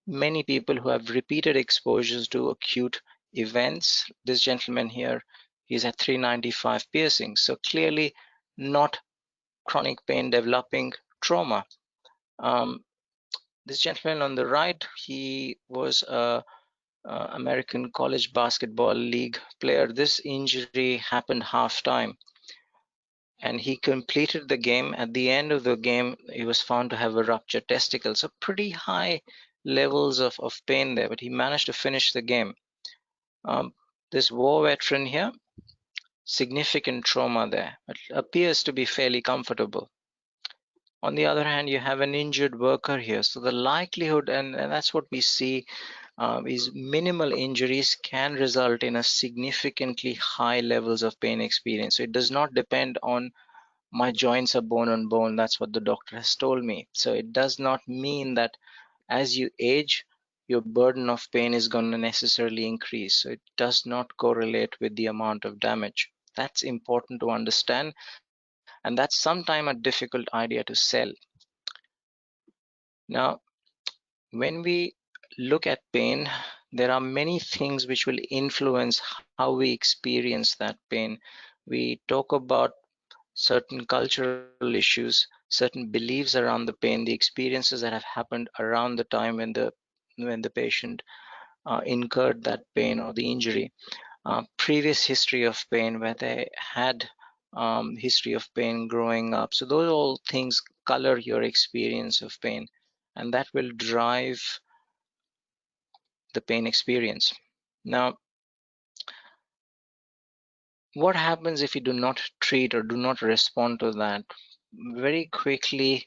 many people who have repeated exposures to acute events. This gentleman here, he's had 395 piercings, so clearly not chronic pain developing trauma. This gentleman on the right, he was a American College Basketball League player. This injury happened halftime, and he completed the game. At the end of the game, he was found to have a ruptured testicle, so pretty high levels of pain there, but he managed to finish the game. This war veteran here, significant trauma there, but appears to be fairly comfortable. On the other hand, you have an injured worker here, so the likelihood, and that's what we see, is minimal injuries can result in a significantly high levels of pain experience. So it does not depend on my joints are bone on bone, that's what the doctor has told me. So it does not mean that as you age, your burden of pain is going to necessarily increase. So it does not correlate with the amount of damage. That's important to understand, and that's sometimes a difficult idea to sell. Now, when we look at pain, there are many things which will influence how we experience that pain. We talk about certain cultural issues, certain beliefs around the pain, the experiences that have happened around the time when the patient incurred that pain or the injury, previous history of pain, where they had history of pain growing up. So those all things color your experience of pain, and that will drive the pain experience. Now, what happens if you do not treat or do not respond to that? Very quickly,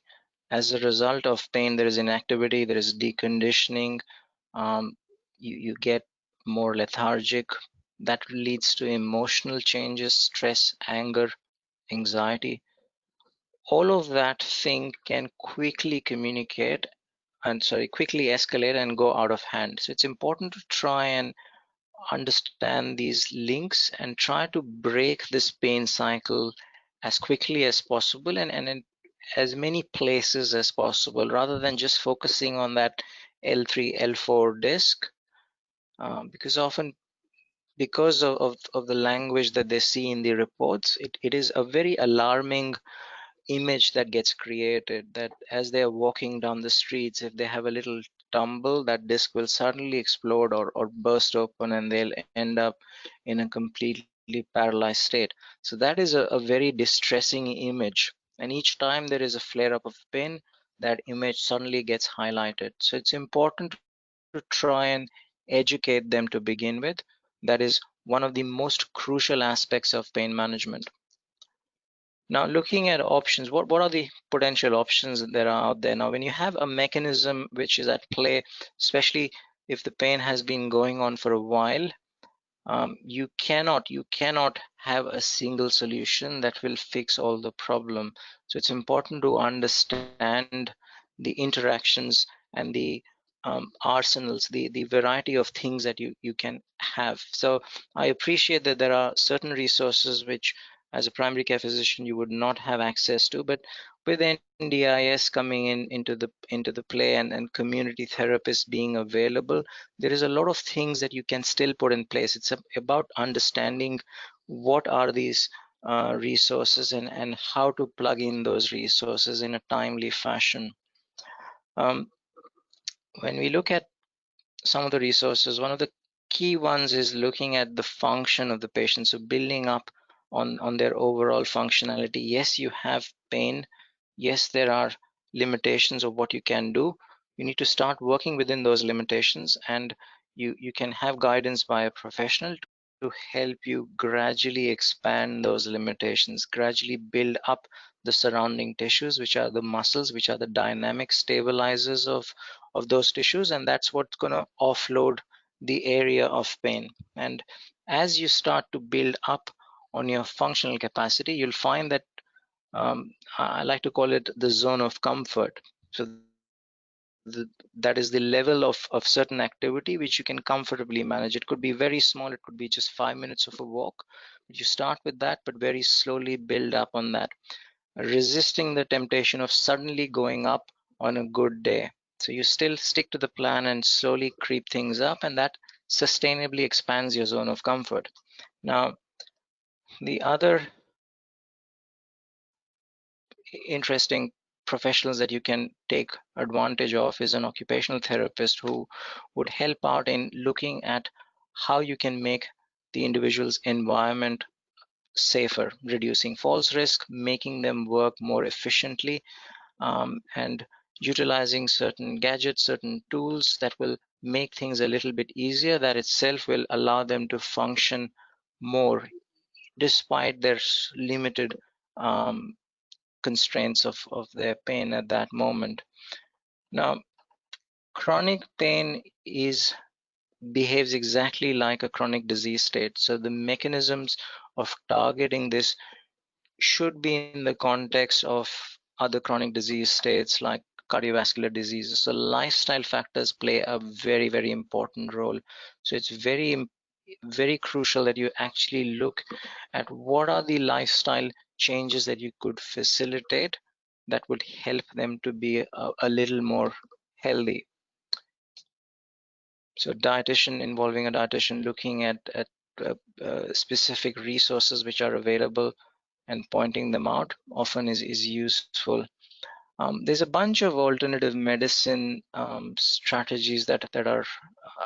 as a result of pain, there is inactivity, there is deconditioning, you get more lethargic. That leads to emotional changes, stress, anger, anxiety. All of that thing can quickly quickly escalate and go out of hand. So it's important to try and understand these links and try to break this pain cycle as quickly as possible, and as many places as possible rather than just focusing on that L3, L4 disc, because often because of the language that they see in the reports, it is a very alarming image that gets created, that as they are walking down the streets, if they have a little tumble, that disc will suddenly explode or burst open, and they'll end up in a completely paralyzed state. So that is a very distressing image, and each time there is a flare up of pain, that image suddenly gets highlighted. So it's important to try and educate them to begin with. That is one of the most crucial aspects of pain management. Now, looking at options, what are the potential options that are out there? Now, when you have a mechanism which is at play, especially if the pain has been going on for a while, you cannot have a single solution that will fix all the problem. So it's important to understand the interactions and the arsenals, the variety of things that you can have. So I appreciate that there are certain resources which as a primary care physician you would not have access to, but with NDIS coming into the play, and community therapists being available, there is a lot of things that you can still put in place. It's about understanding what are these resources, and how to plug in those resources in a timely fashion. Um, when we look at some of the resources, one of the key ones is looking at the function of the patient, so building up on their overall functionality. Yes, you have pain. Yes, there are limitations of what you can do. You need to start working within those limitations, and you can have guidance by a professional to help you gradually expand those limitations, gradually build up the surrounding tissues, which are the muscles, which are the dynamic stabilizers of those tissues, and that's what's going to offload the area of pain. And as you start to build up on your functional capacity, you'll find that I like to call it the zone of comfort. So that is the level of certain activity which you can comfortably manage. It could be very small, it could be just 5 minutes of a walk, but you start with that, but very slowly build up on that, resisting the temptation of suddenly going up on a good day. So you still stick to the plan and slowly creep things up, and that sustainably expands your zone of comfort. Now, the other interesting professionals that you can take advantage of is an occupational therapist who would help out in looking at how you can make the individual's environment safer, reducing false risk, making them work more efficiently, and utilizing certain gadgets, certain tools that will make things a little bit easier. That itself will allow them to function more despite their limited constraints of their pain at that moment. Now, chronic pain behaves exactly like a chronic disease state. So the mechanisms of targeting this should be in the context of other chronic disease states like cardiovascular diseases. So lifestyle factors play a very, very important role. So it's very crucial that you actually look at what are the lifestyle changes that you could facilitate that would help them to be a little more healthy. So dietitian, involving a dietitian, looking at specific resources which are available and pointing them out often is useful. There's a bunch of alternative medicine strategies that are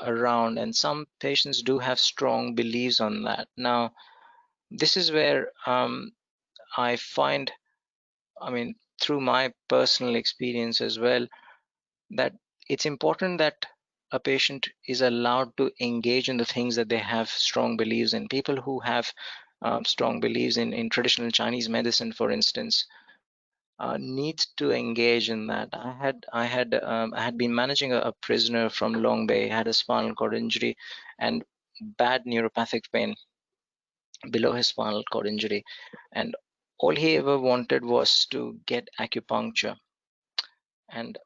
around, and some patients do have strong beliefs on that. Now, this is where I find, I mean, through my personal experience as well, that it's important that a patient is allowed to engage in the things that they have strong beliefs in. People who have strong beliefs in traditional Chinese medicine, for instance, needs to engage in that. I had been managing a prisoner from Long Bay, had a spinal cord injury and bad neuropathic pain below his spinal cord injury, and all he ever wanted was to get acupuncture. And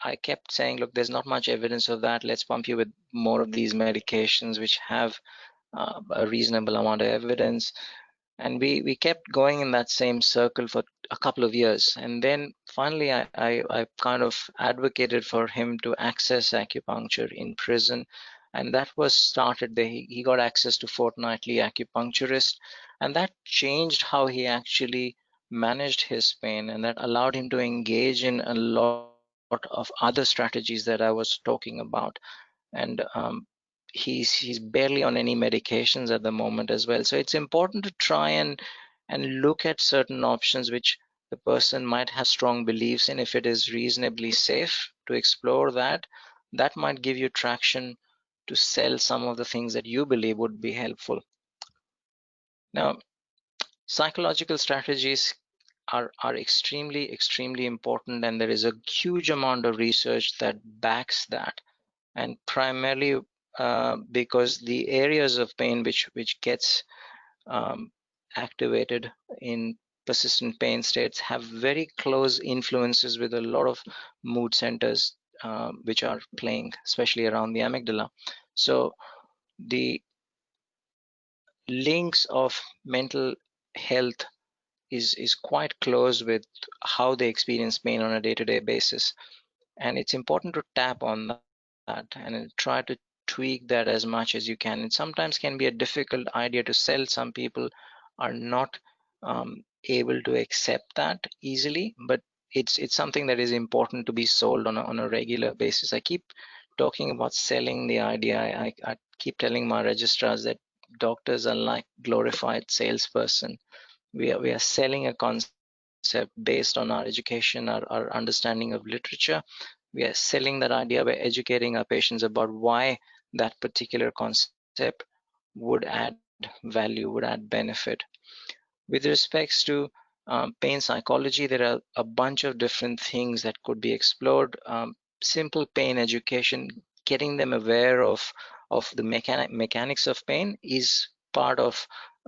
I kept saying, look, there's not much evidence of that. Let's pump you with more of these medications which have a reasonable amount of evidence. And we kept going in that same circle for a couple of years. And then finally, I kind of advocated for him to access acupuncture in prison. And that was started there. He got access to fortnightly acupuncturist, and that changed how he actually managed his pain, and that allowed him to engage in a lot of other strategies that I was talking about. And he's barely on any medications at the moment as well. So it's important to try and look at certain options which the person might have strong beliefs in. If it is reasonably safe to explore that, that might give you traction to sell some of the things that you believe would be helpful. Now, psychological strategies are extremely important, and there is a huge amount of research that backs that. And primarily because the areas of pain which gets activated in persistent pain states have very close influences with a lot of mood centers which are playing, especially around the amygdala. So the links of mental health is quite close with how they experience pain on a day-to-day basis. And it's important to tap on that and try to tweak that as much as you can. It sometimes can be a difficult idea to sell. Some people are not able to accept that easily, but it's something that is important to be sold on a regular basis. I keep talking about selling the idea. I keep telling my registrars that doctors are like glorified salesperson. We are selling a concept based on our education, our understanding of literature. We are selling that idea by educating our patients about why that particular concept would add value, would add benefit. With respects to pain psychology, there are a bunch of different things that could be explored. Simple pain education, getting them aware of the mechanics of pain is part of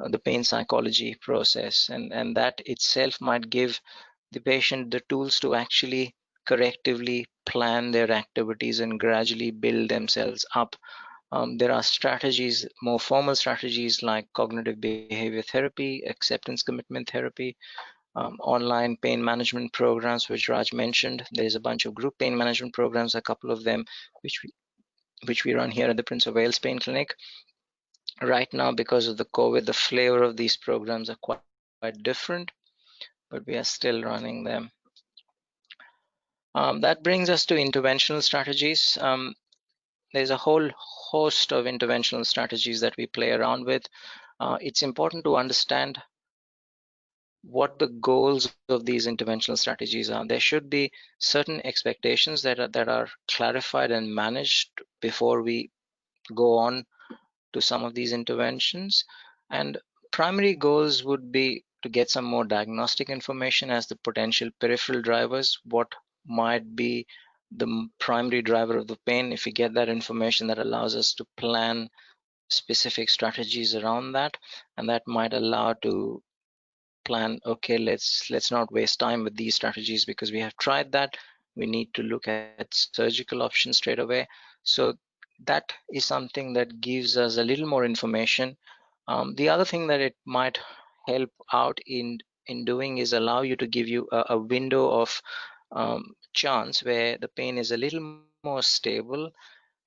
the pain psychology process, and that itself might give the patient the tools to actually correctively plan their activities and gradually build themselves up. There are strategies, more formal strategies like cognitive behavior therapy, acceptance commitment therapy, online pain management programs, which Raj mentioned. There's a bunch of group pain management programs, a couple of them, which we run here at the Prince of Wales Pain Clinic. Right now, because of the COVID, the flavor of these programs are quite different, but we are still running them. That brings us to interventional strategies. There's a whole host of interventional strategies that we play around with. It's important to understand what the goals of these interventional strategies are. There should be certain expectations that are clarified and managed before we go on to some of these interventions. And primary goals would be to get some more diagnostic information as the potential peripheral drivers. What might be the primary driver of the pain? If we get that information, that allows us to plan specific strategies around that, and that might allow to plan, okay, let's not waste time with these strategies because we have tried that. We need to look at surgical options straight away. So that is something that gives us a little more information. The other thing that it might help out in doing is allow you to give you a window of chance where the pain is a little more stable,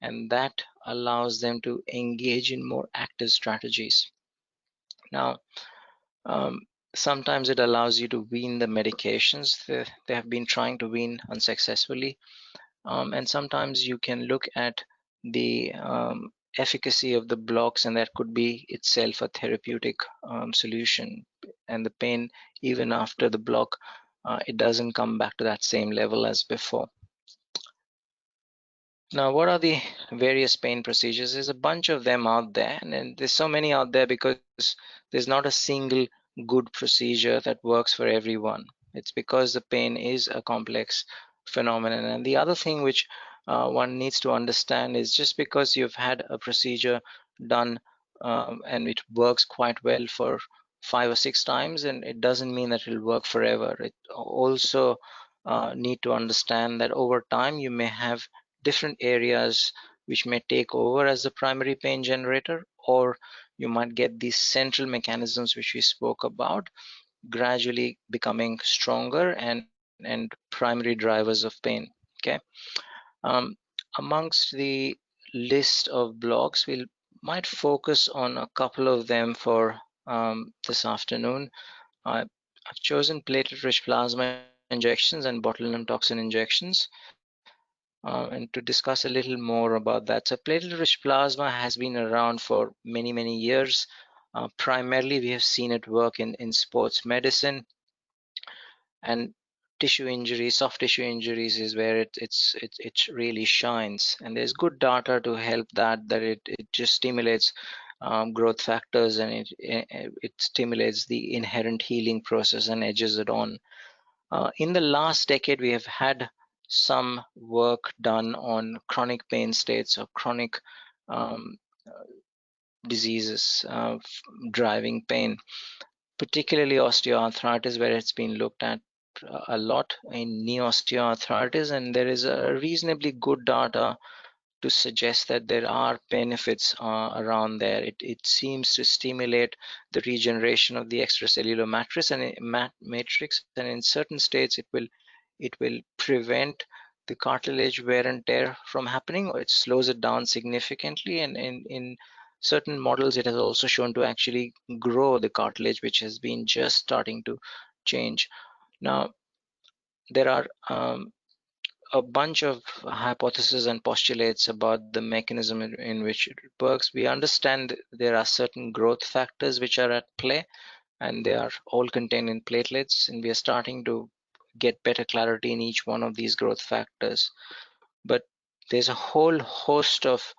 and that allows them to engage in more active strategies. Now, sometimes it allows you to wean the medications they have been trying to wean unsuccessfully. And sometimes you can look at the efficacy of the blocks, and that could be itself a therapeutic solution. And the pain, even after the block, it doesn't come back to that same level as before. Now, what are the various pain procedures? There's a bunch of them out there, and there's so many out there because there's not a single good procedure that works for everyone. It's because the pain is a complex phenomenon. And the other thing which one needs to understand is just because you've had a procedure done and it works quite well for 5 or 6 times, and it doesn't mean that it'll work forever. It also need to understand that over time you may have different areas which may take over as the primary pain generator, or you might get these central mechanisms which we spoke about gradually becoming stronger and primary drivers of pain. Okay. um, Amongst the list of blogs, we might focus on a couple of them for this afternoon. I've chosen platelet-rich plasma injections and botulinum toxin injections, and to discuss a little more about that. So platelet-rich plasma has been around for many years. Primarily, we have seen it work in sports medicine, and tissue injuries, soft tissue injuries is where it really shines. And there's good data to help that it just stimulates growth factors, and it stimulates the inherent healing process and edges it on. In the last decade, we have had some work done on chronic pain states or chronic um, diseases driving pain, particularly osteoarthritis, where it's been looked at a lot in knee osteoarthritis, and there is a reasonably good data to suggest that there are benefits around there. It seems to stimulate the regeneration of the extracellular matrix, and in certain states it will prevent the cartilage wear and tear from happening, or it slows it down significantly. And in certain models, it has also shown to actually grow the cartilage, which has been just starting to change. Now, there are a bunch of hypotheses and postulates about the mechanism in which it works. We understand there are certain growth factors which are at play, and they are all contained in platelets, and we are starting to get better clarity in each one of these growth factors. But there's a whole host of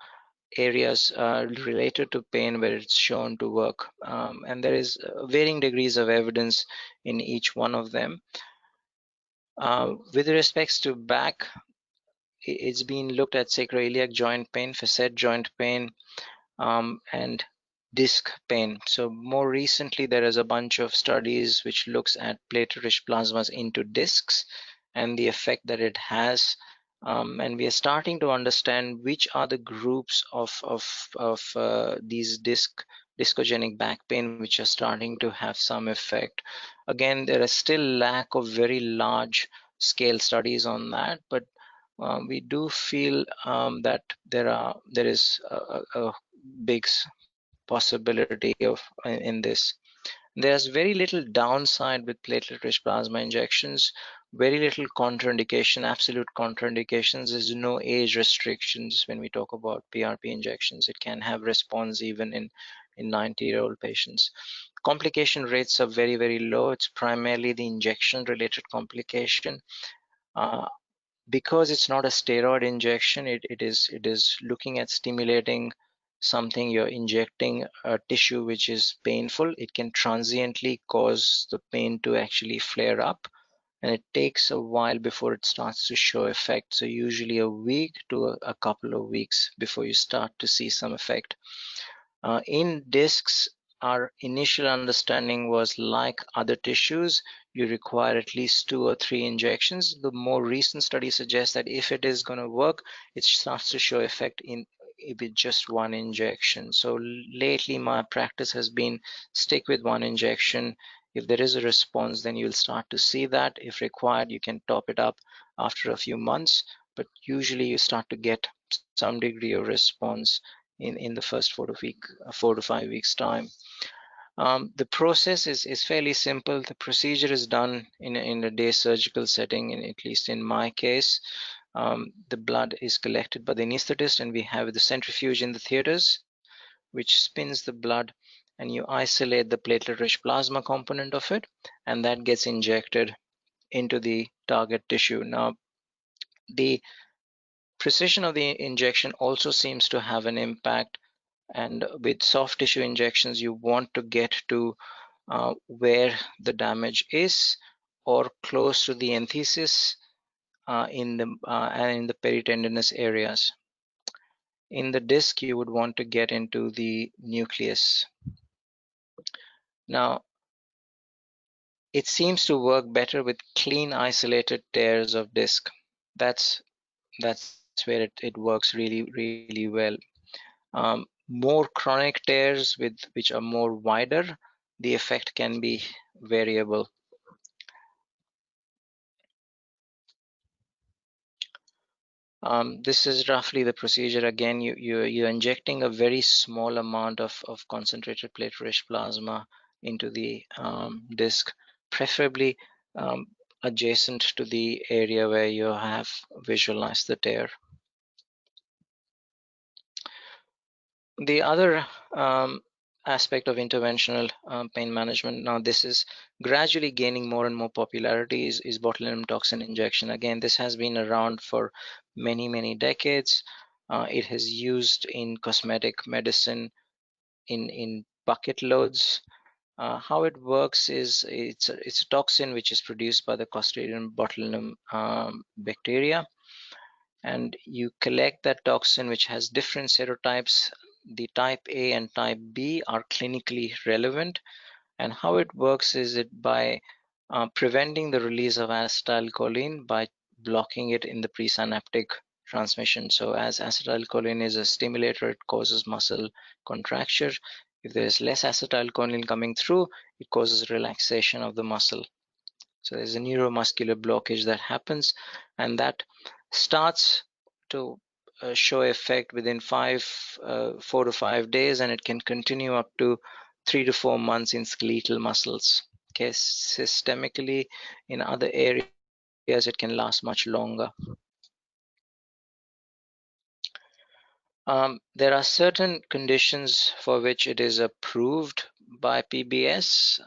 areas related to pain where it's shown to work, and there is varying degrees of evidence in each one of them. With respects to back, it's been looked at sacroiliac joint pain, facet joint pain, and disc pain. So more recently, there is a bunch of studies which looks at platelet-rich plasmas into discs and the effect that it has. And we are starting to understand which are the groups of these discogenic back pain which are starting to have some effect. Again, there is still lack of very large scale studies on that, but we do feel that there is a big possibility of in this. There's very little downside with platelet-rich plasma injections, very little contraindication, absolute contraindications. There's no age restrictions when we talk about PRP injections. It can have response even in 90-year-old patients. Complication rates are very low. It's primarily the injection-related complication. Because it's not a steroid injection, it is looking at stimulating something. You're injecting a tissue which is painful. It can transiently cause the pain to actually flare up, and it takes a while before it starts to show effect. So usually a week to a couple of weeks before you start to see some effect. In discs, our initial understanding was, like other tissues, you require at least 2 or 3 injections. The more recent study suggests that if it is going to work, it starts to show effect with just 1 injection. So lately my practice has been stick with 1 injection. If there is a response, then you'll start to see that. If required, you can top it up after a few months, but usually you start to get some degree of response in the first 4 to 5 weeks time. The process is fairly simple. The procedure is done in a day surgical setting, at least in my case. The blood is collected by the anesthetist, and we have the centrifuge in the theaters, which spins the blood, and you isolate the platelet-rich plasma component of it, and that gets injected into the target tissue. Now, the precision of the injection also seems to have an impact, and with soft tissue injections, you want to get to where the damage is, or close to the enthesis and in the peritendinous areas. In the disc, you would want to get into the nucleus. Now, it seems to work better with clean, isolated tears of disc. That's where it works really well. more chronic tears which are more wider, the effect can be variable. This is roughly the procedure. Again, you're injecting a very small amount of concentrated platelet-rich plasma into the disc, preferably adjacent to the area where you have visualized the tear. The other aspect of interventional pain management, now this is gradually gaining more and more popularity, is botulinum toxin injection. Again, this has been around for many decades. It is used in cosmetic medicine in bucket loads. How it works is it's a toxin which is produced by the Clostridium botulinum bacteria, and you collect that toxin which has different serotypes. The type A and type B are clinically relevant, and how it works is it by preventing the release of acetylcholine by blocking it in the presynaptic transmission. So as acetylcholine is a stimulator, it causes muscle contracture. If there is less acetylcholine coming through, it causes relaxation of the muscle. So there's a neuromuscular blockage that happens, and that starts to show effect within 4 to 5 days, and it can continue up to 3 to 4 months in skeletal muscles. Okay, systemically in other areas it can last much longer. There are certain conditions for which it is approved by PBS.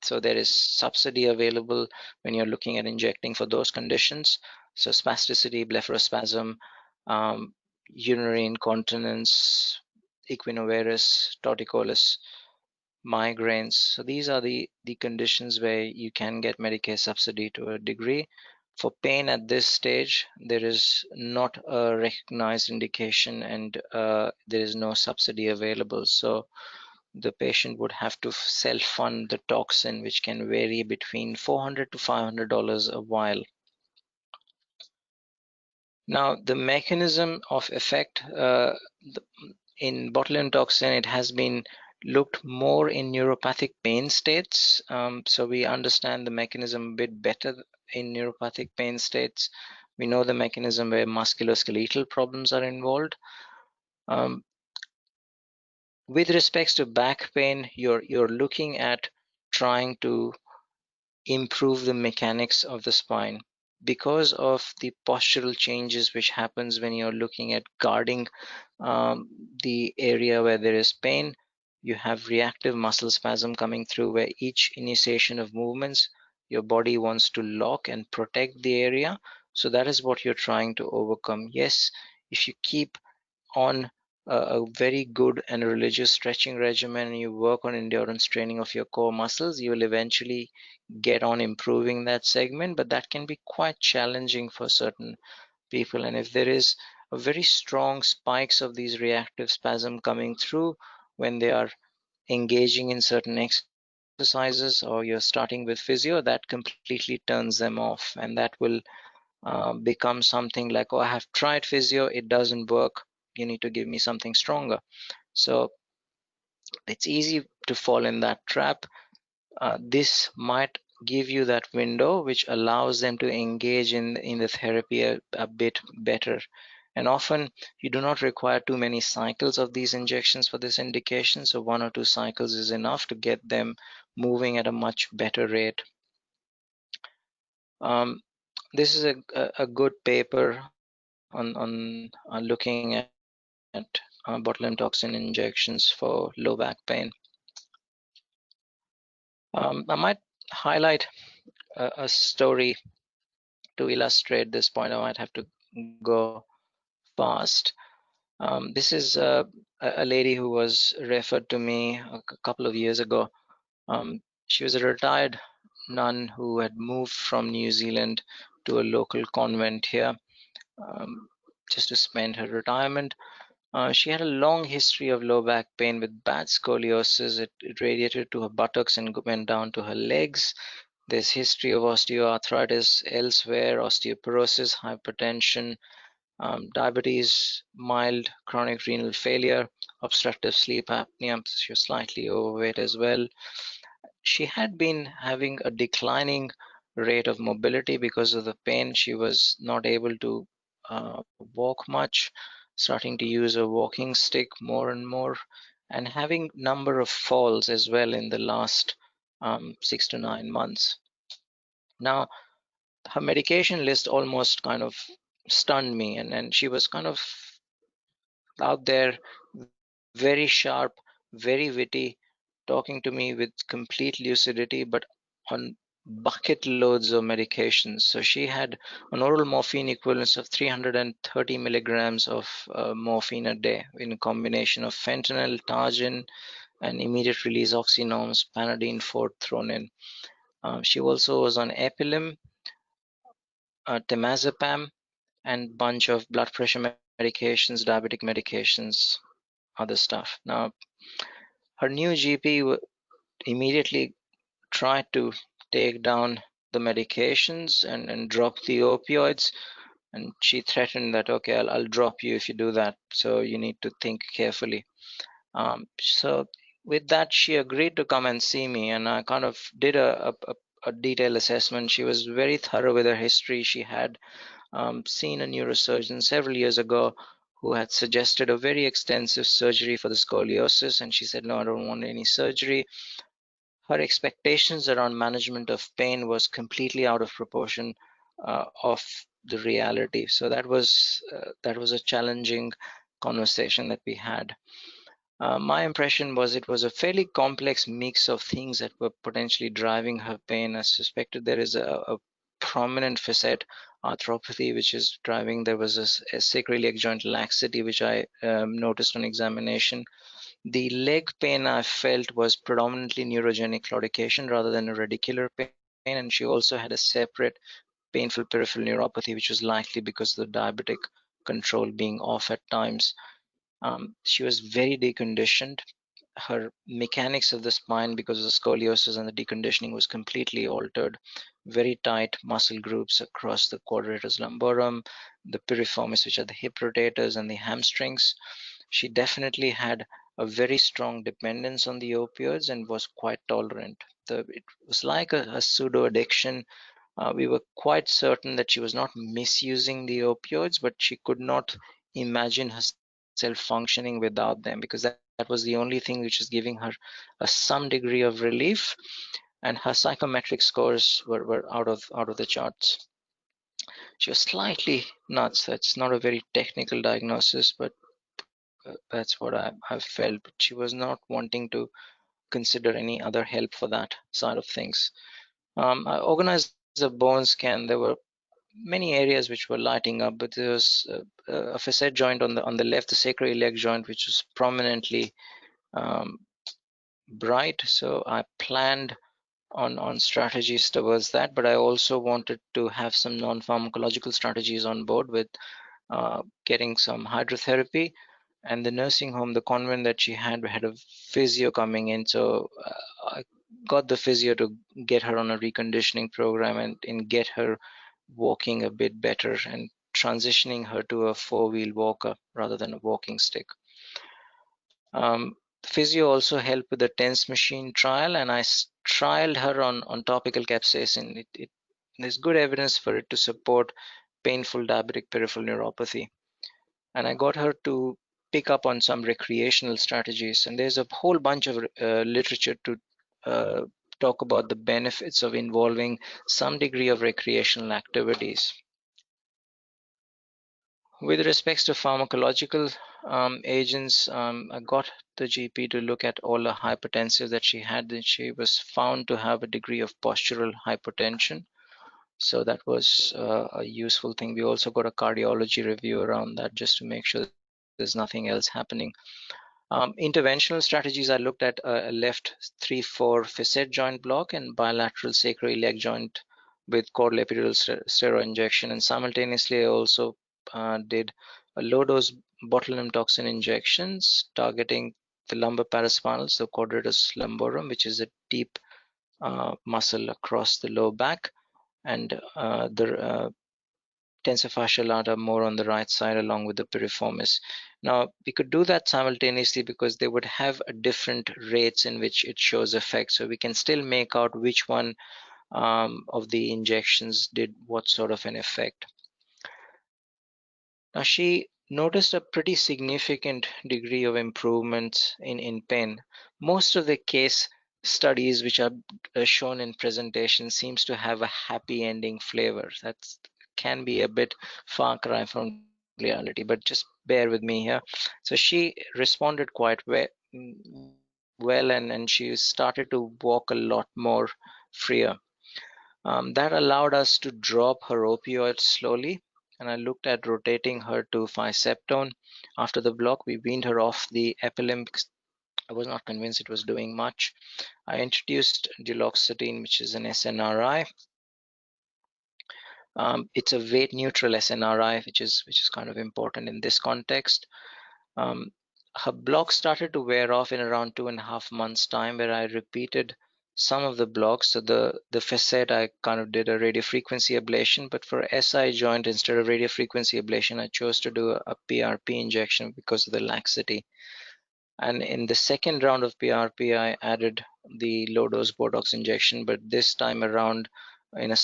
So there is subsidy available when you're looking at injecting for those conditions. So spasticity, blepharospasm, urinary incontinence, equinovarus, torticollis, migraines. So these are the conditions where you can get Medicare subsidy to a degree. For pain at this stage, there is not a recognized indication, and there is no subsidy available. So the patient would have to self-fund the toxin, which can vary between $400 to $500 a vial. Now, the mechanism of effect in botulinum toxin, it has been looked more in neuropathic pain states. So we understand the mechanism a bit better in neuropathic pain states. We know the mechanism where musculoskeletal problems are involved. With respects to back pain, you're looking at trying to improve the mechanics of the spine because of the postural changes which happens when you're looking at guarding the area where there is pain. You have reactive muscle spasm coming through, where each initiation of movements your body wants to lock and protect the area. So that is what you're trying to overcome. Yes, if you keep on a very good and religious stretching regimen and you work on endurance training of your core muscles, you will eventually get on improving that segment, but that can be quite challenging for certain people. And if there is a very strong spikes of these reactive spasm coming through when they are engaging in certain exercises, or you're starting with physio, that completely turns them off, and that will become something like, oh, I have tried physio, it doesn't work, you need to give me something stronger. So it's easy to fall in that trap. This might give you that window which allows them to engage in the therapy a bit better. And often you do not require too many cycles of these injections for this indication, so 1 or 2 cycles is enough to get them moving at a much better rate. This is a good paper on looking at botulinum toxin injections for low back pain. I might highlight a story to illustrate this point. I might have to go fast. This is a lady who was referred to me a couple of years ago. She was a retired nun who had moved from New Zealand to a local convent here just to spend her retirement. She had a long history of low back pain with bad scoliosis. It radiated to her buttocks and went down to her legs. There's history of osteoarthritis elsewhere, osteoporosis, hypertension, diabetes, mild chronic renal failure, obstructive sleep apnea. She was slightly overweight as well. She had been having a declining rate of mobility because of the pain. She was not able to walk much, starting to use a walking stick more and more, and having number of falls as well in the last 6 to 9 months. Now, her medication list almost kind of stunned me, and she was kind of out there, very sharp, very witty, talking to me with complete lucidity, but on bucket loads of medications. So she had an oral morphine equivalence of 330 milligrams of morphine a day in a combination of fentanyl, Targin, and immediate release oxynorms, Panadine, Fort thrown in. She also was on Epilim, temazepam, and bunch of blood pressure medications, diabetic medications, other stuff. Now, her new GP immediately tried to take down the medications and drop the opioids, and she threatened that, okay, I'll drop you if you do that, so you need to think carefully. So with that, she agreed to come and see me, and I kind of did a detailed assessment. She was very thorough with her history. She had seen a neurosurgeon several years ago who had suggested a very extensive surgery for the scoliosis, and she said, no, I don't want any surgery. Her expectations around management of pain was completely out of proportion of the reality. So that was a challenging conversation that we had. My impression was it was a fairly complex mix of things that were potentially driving her pain. I suspected there is a prominent facet arthropathy which is driving. There was a sacroiliac joint laxity which I noticed on examination. The leg pain I felt was predominantly neurogenic claudication rather than a radicular pain, and she also had a separate painful peripheral neuropathy, which was likely because of the diabetic control being off at times. She was very deconditioned. Her mechanics of the spine, because of the scoliosis and the deconditioning, was completely altered. Very tight muscle groups across the quadratus lumborum, the piriformis, which are the hip rotators, and the hamstrings. She definitely had a very strong dependence on the opioids and was quite tolerant. It was like a pseudo addiction. We were quite certain that she was not misusing the opioids, but she could not imagine herself functioning without them, because that was the only thing which was giving her some degree of relief, and her psychometric scores were out of the charts. She was slightly nuts. That's not a very technical diagnosis, but that's what I've felt. But she was not wanting to consider any other help for that side of things. I organized a bone scan. There were many areas which were lighting up, but there was a facet joint on the left, the sacroiliac joint, which was prominently bright. So I planned on strategies towards that, but I also wanted to have some non-pharmacological strategies on board with getting some hydrotherapy. And the nursing home, the convent that she had a physio coming in, so I got the physio to get her on a reconditioning program and get her walking a bit better and transitioning her to a four-wheel walker rather than a walking stick. Physio also helped with the TENS machine trial, and I trialed her on topical capsaicin. There's good evidence for it to support painful diabetic peripheral neuropathy. And I got her to pick up on some recreational strategies. And there's a whole bunch of literature to talk about the benefits of involving some degree of recreational activities. With respects to pharmacological agents, I got the GP to look at all the hypertensive that she had, and she was found to have a degree of postural hypertension. So that was a useful thing. We also got a cardiology review around that just to make sure there's nothing else happening. Interventional strategies, I looked at a left 3-4 facet joint block and bilateral sacroiliac joint with chordal epidural steroid injection, and simultaneously I also did a low dose botulinum toxin injections targeting the lumbar paraspinal, so quadratus lumborum, which is a deep muscle across the low back, and the tensor fascia lata more on the right side along with the piriformis. Now, we could do that simultaneously because they would have a different rates in which it shows effect. So we can still make out which one of the injections did what sort of an effect. Now, she noticed a pretty significant degree of improvements in pain. Most of the case studies which are shown in presentation seems to have a happy ending flavor. That can be a bit far cry from reality, but just bear with me here. So she responded quite well, and she started to walk a lot more freer. That allowed us to drop her opioids slowly, and I looked at rotating her to fiseptone. After the block, we weaned her off the epilim because I was not convinced it was doing much. I introduced duloxetine, which is an SNRI. It's a weight neutral SNRI, which is kind of important in this context. Her block started to wear off in around 2.5 months time, where I repeated some of the blocks. So the facet, I kind of did a radiofrequency ablation, but for SI joint, instead of radiofrequency ablation, I chose to do a PRP injection because of the laxity. And in the second round of PRP, I added the low dose Botox injection, but this time around in a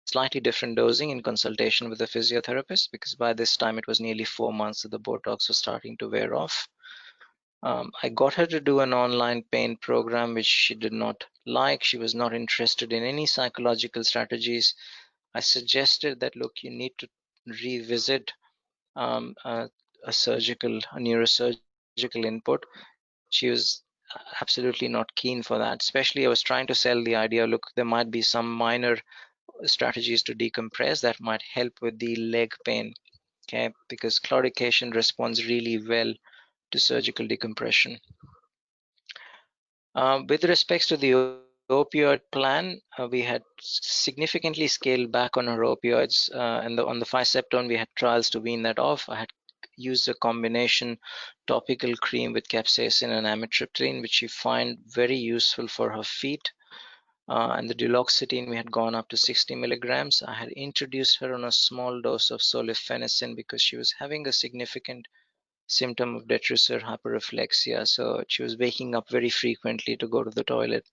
slightly different dosing in consultation with a physiotherapist, because by this time it was nearly 4 months that the Botox was starting to wear off. I got her to do an online pain program, which she did not like. She was not interested in any psychological strategies. I suggested that, look, you need to revisit a neurosurgical input. She was absolutely not keen for that. Especially, I was trying to sell the idea, look, there might be some minor strategies to decompress that might help with the leg pain, okay, because claudication responds really well to surgical decompression. With respects to the opioid plan, we had significantly scaled back on our opioids, and on the fiseptone we had trials to wean that off. I had used a combination topical cream with capsaicin and amitriptyline, which she found very useful for her feet. And the duloxetine, we had gone up to 60 milligrams. I had introduced her on a small dose of solifenacin because she was having a significant symptom of detrusor hyperreflexia. So she was waking up very frequently to go to the toilet.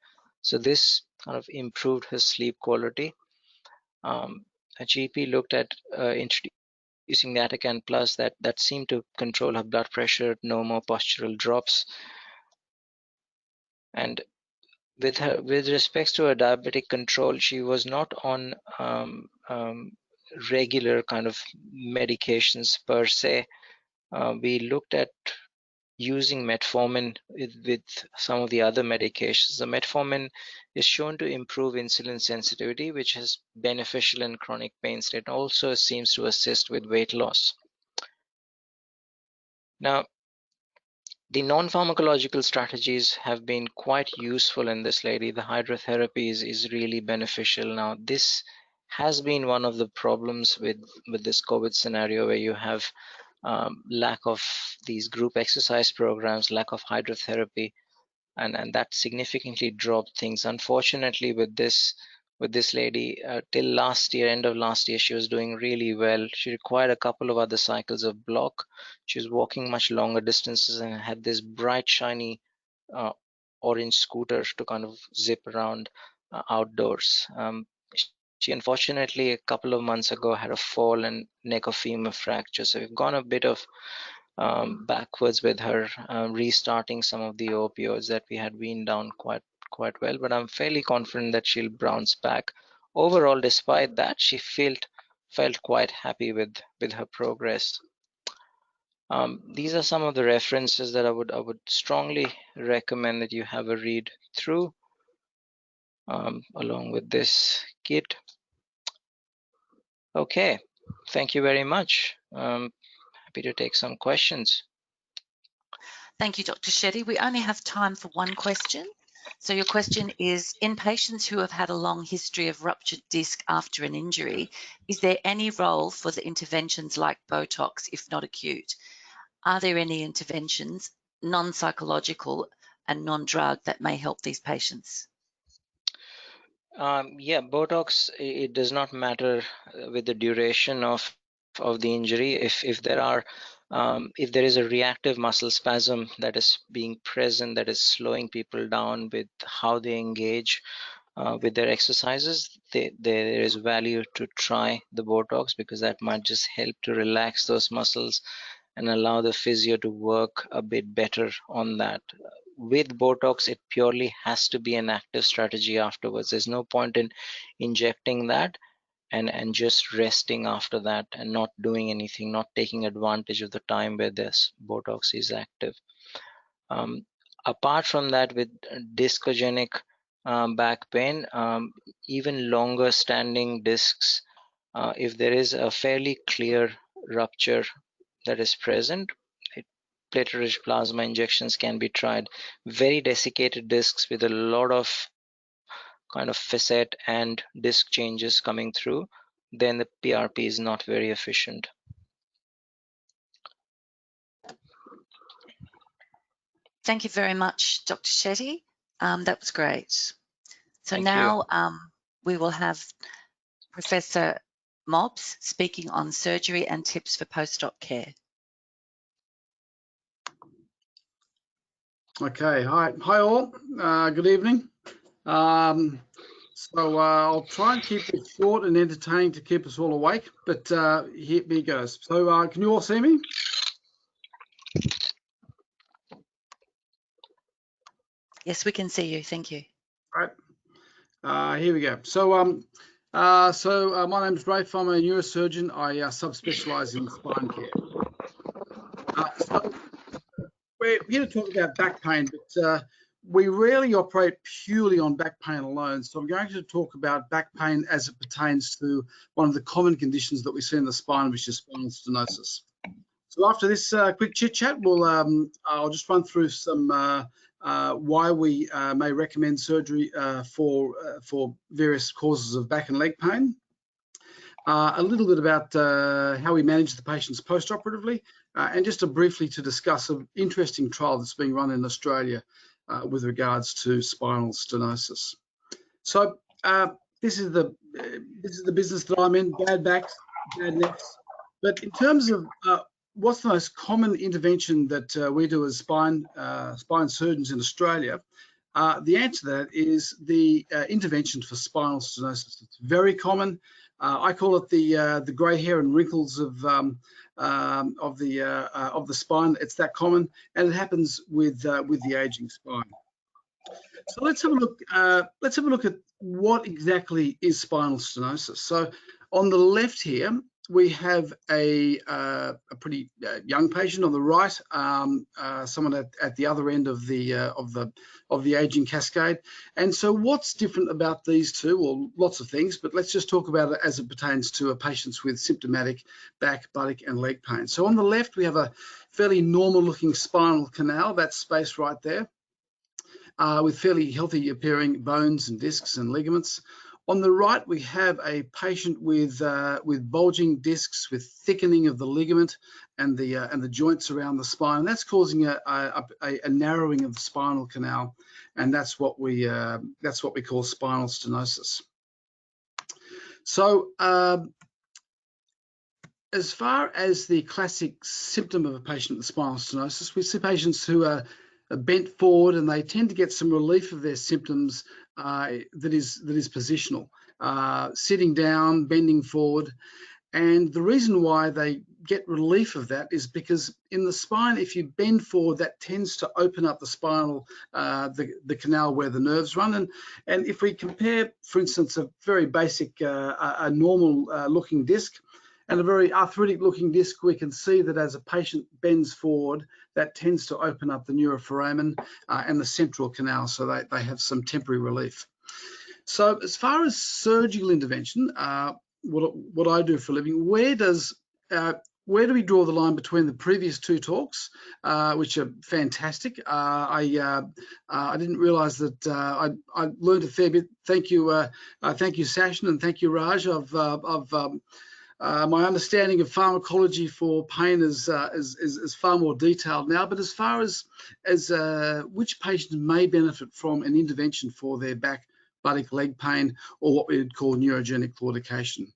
So this kind of improved her sleep quality. A GP looked at introducing the Atacant Plus that seemed to control her blood pressure, no more postural drops. And with respects to her diabetic control, she was not on regular kind of medications per se. We looked at using metformin with some of the other medications. The metformin is shown to improve insulin sensitivity, which is beneficial in chronic pains. It also seems to assist with weight loss. Now, the non-pharmacological strategies have been quite useful in this lady. The hydrotherapy is really beneficial. Now, this has been one of the problems with this COVID scenario, where you have lack of these group exercise programs, lack of hydrotherapy, and that significantly dropped things. Unfortunately, with this lady, till last year, end of last year, she was doing really well. She required a couple of other cycles of block. She was walking much longer distances and had this bright, shiny orange scooter to kind of zip around outdoors. She unfortunately a couple of months ago had a fall and neck of femur fracture. So we've gone a bit of backwards with her, restarting some of the opioids that we had weaned down quite well, but I'm fairly confident that she'll bounce back. Overall, despite that, she felt quite happy with her progress. These are some of the references that I would strongly recommend that you have a read through, along with this kit. Okay, thank you very much. Happy to take some questions. Thank you, Dr. Shetty. We only have time for one question. So your question is, in patients who have had a long history of ruptured disc after an injury, is there any role for the interventions like Botox, if not acute? Are there any interventions, non-psychological and non-drug, that may help these patients? Yeah, Botox, it does not matter with the duration of of the injury. If there is a reactive muscle spasm that is being present, that is slowing people down with how they engage with their exercises, there is value to try the Botox, because that might just help to relax those muscles and allow the physio to work a bit better on that. With Botox, it purely has to be an active strategy afterwards. There's no point in injecting that and just resting after that and not doing anything, not taking advantage of the time where this Botox is active. Apart from that, with discogenic back pain, even longer standing discs, if there is a fairly clear rupture that is present, platelet-rich plasma injections can be tried. Very desiccated discs with a lot of kind of facet and disc changes coming through, then the PRP is not very efficient. Thank you very much, Dr. Shetty. That was great. So Thank now we will have Professor Mobbs speaking on surgery and tips for post-op care. Okay, hi all, good evening. So I'll try and keep it short and entertaining to keep us all awake, but here goes. So can you all see me? Yes, we can see you, thank you. Right, here we go. So my name is Ralph, I'm a neurosurgeon. I subspecialise in spine care. So we're here to talk about back pain, but we rarely operate purely on back pain alone. So I'm going to talk about back pain as it pertains to one of the common conditions that we see in the spine, which is spinal stenosis. So after this quick chit chat, I'll just run through some why we may recommend surgery for various causes of back and leg pain. A little bit about how we manage the patients post-operatively, and just briefly to discuss an interesting trial that's being run in Australia with regards to spinal stenosis. So this is the business that I'm in: bad backs, bad necks. But in terms of what's the most common intervention that we do as spine surgeons in Australia, the answer to that is the intervention for spinal stenosis. It's very common. I call it the grey hair and wrinkles of the spine. It's that common, and it happens with the aging spine. So let's have a look. Let's have a look at what exactly is spinal stenosis. So on the left here, we have a pretty young patient. On the right, someone at the other end of the aging cascade. And so what's different about these two? Well, lots of things, but let's just talk about it as it pertains to patients with symptomatic back, buttock and leg pain. So on the left, we have a fairly normal looking spinal canal, that space right there, with fairly healthy appearing bones and discs and ligaments. On the right, we have a patient with bulging discs, with thickening of the ligament and the joints around the spine. And that's causing a narrowing of the spinal canal, and that's what we call spinal stenosis. So as far as the classic symptom of a patient with spinal stenosis, we see patients who are bent forward, and they tend to get some relief of their symptoms that is positional, sitting down, bending forward. And the reason why they get relief of that is because in the spine, if you bend forward, that tends to open up the spinal, the canal where the nerves run. And if we compare, for instance, a very basic, a normal looking disc and a very arthritic looking disc, we can see that as a patient bends forward, that tends to open up the neuroforamen and the central canal, so they have some temporary relief. So as far as surgical intervention, what I do for a living, where do we draw the line between the previous two talks, which are fantastic? I didn't realize that I learned a fair bit. Thank you, Sachin, and thank you, Raj. My understanding of pharmacology for pain is far more detailed now. But as far as which patients may benefit from an intervention for their back, buttock, leg pain, or what we would call neurogenic claudication.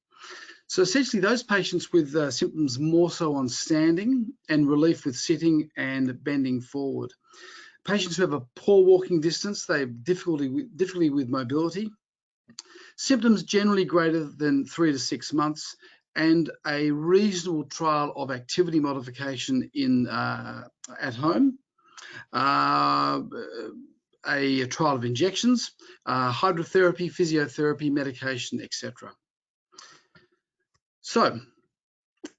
So essentially those patients with symptoms more so on standing and relief with sitting and bending forward. Patients who have a poor walking distance, they have difficulty with mobility. Symptoms generally greater than 3 to 6 months, and a reasonable trial of activity modification in at home. A trial of injections, hydrotherapy, physiotherapy, medication, etc. So,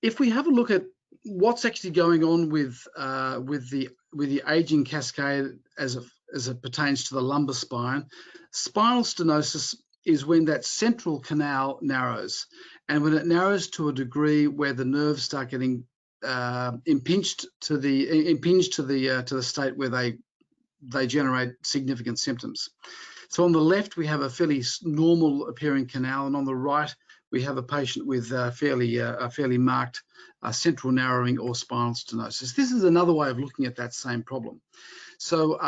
if we have a look at what's actually going on with the aging cascade as it pertains to the lumbar spine, spinal stenosis is when that central canal narrows, and when it narrows to a degree where the nerves start getting impinged to the state where they generate significant symptoms. So on the left we have a fairly normal appearing canal, and on the right we have a patient with a fairly marked central narrowing or spinal stenosis. This is another way of looking at that same problem. So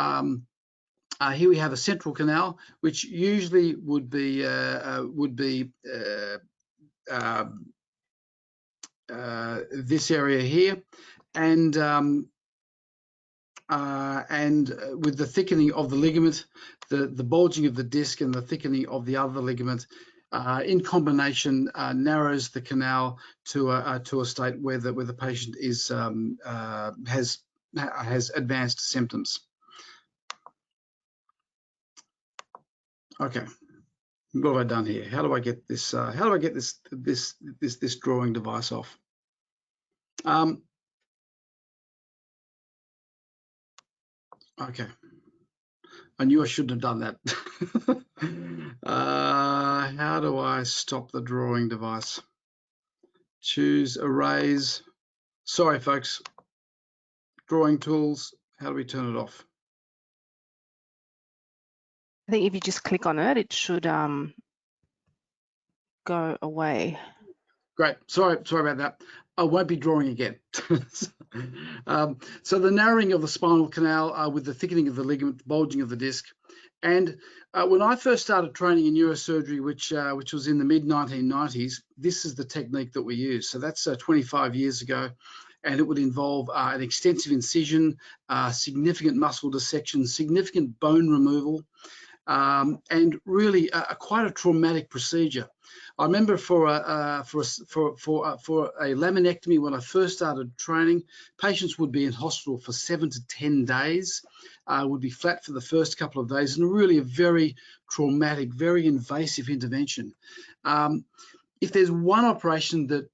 here we have a central canal, which usually would be this area here, and with the thickening of the ligament, the bulging of the disc, and the thickening of the other ligament, in combination narrows the canal to a state where the patient is has advanced symptoms. Okay, what have I done here? How do I get this? How do I get this drawing device off? Okay, I knew I shouldn't have done that. How do I stop the drawing device? Choose erase. Sorry, folks. Drawing tools. How do we turn it off? I think if you just click on it, it should go away. Great. Sorry about that. I won't be drawing again. So the narrowing of the spinal canal with the thickening of the ligament, the bulging of the disc. And when I first started training in neurosurgery, which was in the mid-1990s, this is the technique that we use. So that's 25 years ago, and it would involve an extensive incision, significant muscle dissection, significant bone removal, and really quite a traumatic procedure. I remember for a laminectomy, when I first started training, patients would be in hospital for 7 to 10 days, would be flat for the first couple of days, and really a very traumatic, very invasive intervention. If there's one operation that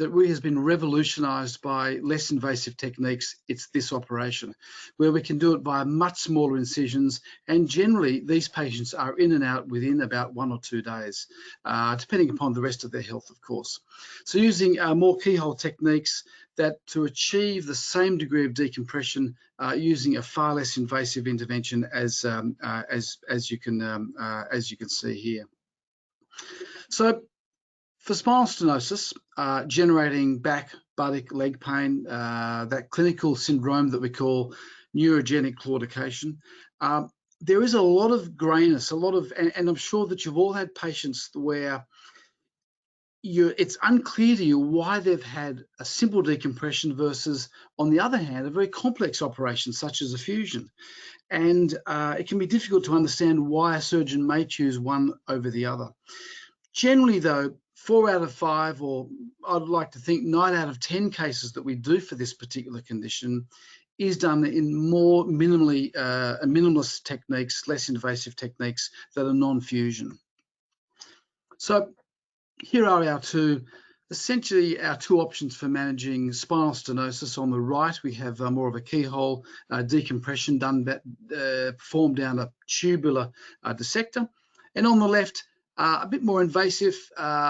really has been revolutionized by less invasive techniques, it's this operation, where we can do it by much smaller incisions, and generally these patients are in and out within about 1 or 2 days, depending upon the rest of their health, of course. So using more keyhole techniques that to achieve the same degree of decompression using a far less invasive intervention as you can see here. So for spinal stenosis, generating back, buttock, leg pain, that clinical syndrome that we call neurogenic claudication, there is a lot of grayness, and I'm sure that you've all had patients where it's unclear to you why they've had a simple decompression versus, on the other hand, a very complex operation such as a fusion. And it can be difficult to understand why a surgeon may choose one over the other. Generally, though, 4 out of 5, or I'd like to think 9 out of 10 cases that we do for this particular condition is done in more minimalist techniques, less invasive techniques that are non-fusion. So here are essentially our two options for managing spinal stenosis. On the right, we have more of a keyhole decompression performed down a tubular dissector, and on the left, a bit more invasive,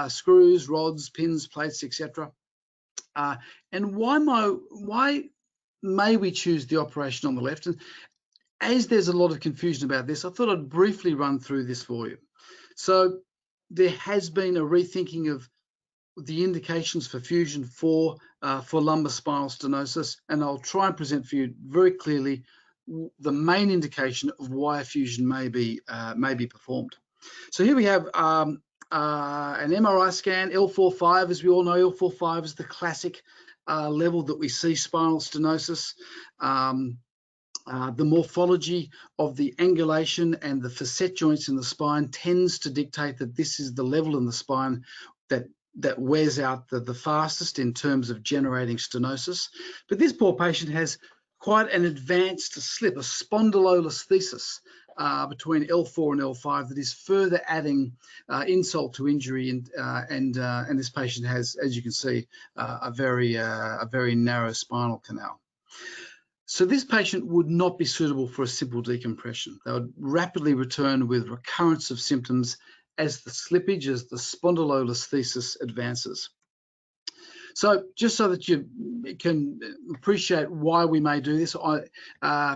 screws, rods, pins, plates, etc. And why may we choose the operation on the left? And as there's a lot of confusion about this, I thought I'd briefly run through this for you. So there has been a rethinking of the indications for fusion for lumbar spinal stenosis, and I'll try and present for you very clearly the main indication of why a fusion may be performed. So here we have an MRI scan, L4-5, as we all know, L4-5 is the classic level that we see spinal stenosis. The morphology of the angulation and the facet joints in the spine tends to dictate that this is the level in the spine that wears out the fastest in terms of generating stenosis. But this poor patient has quite an advanced slip, a spondylolisthesis between L4 and L5 that is further adding insult to injury, and this patient has, as you can see, a very narrow spinal canal. So this patient would not be suitable for a simple decompression. They would rapidly return with recurrence of symptoms as the slippage, as the spondylolisthesis advances. So just so that you can appreciate why we may do this,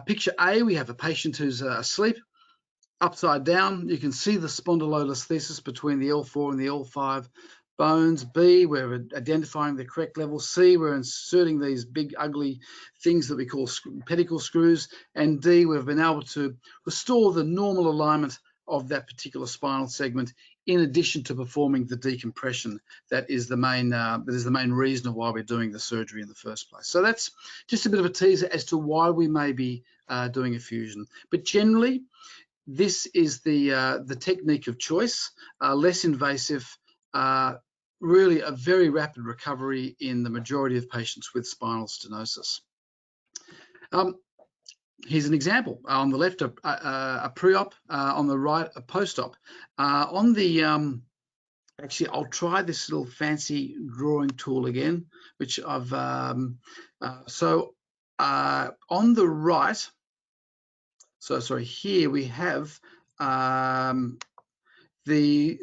picture A, we have a patient who's asleep, upside down. You can see the spondylolisthesis between the L4 and the L5 bones. B, we're identifying the correct level. C, we're inserting these big ugly things that we call pedicle screws. And D, we've been able to restore the normal alignment of that particular spinal segment, in addition to performing the decompression. That is the main reason of why we're doing the surgery in the first place. So that's just a bit of a teaser as to why we may be doing a fusion. But generally, this is the technique of choice, less invasive, really a very rapid recovery in the majority of patients with spinal stenosis. Here's an example. On the left, a pre-op, on the right, a post-op. On the actually, I'll try this little fancy drawing tool again, which I've on the right. So sorry, here we have the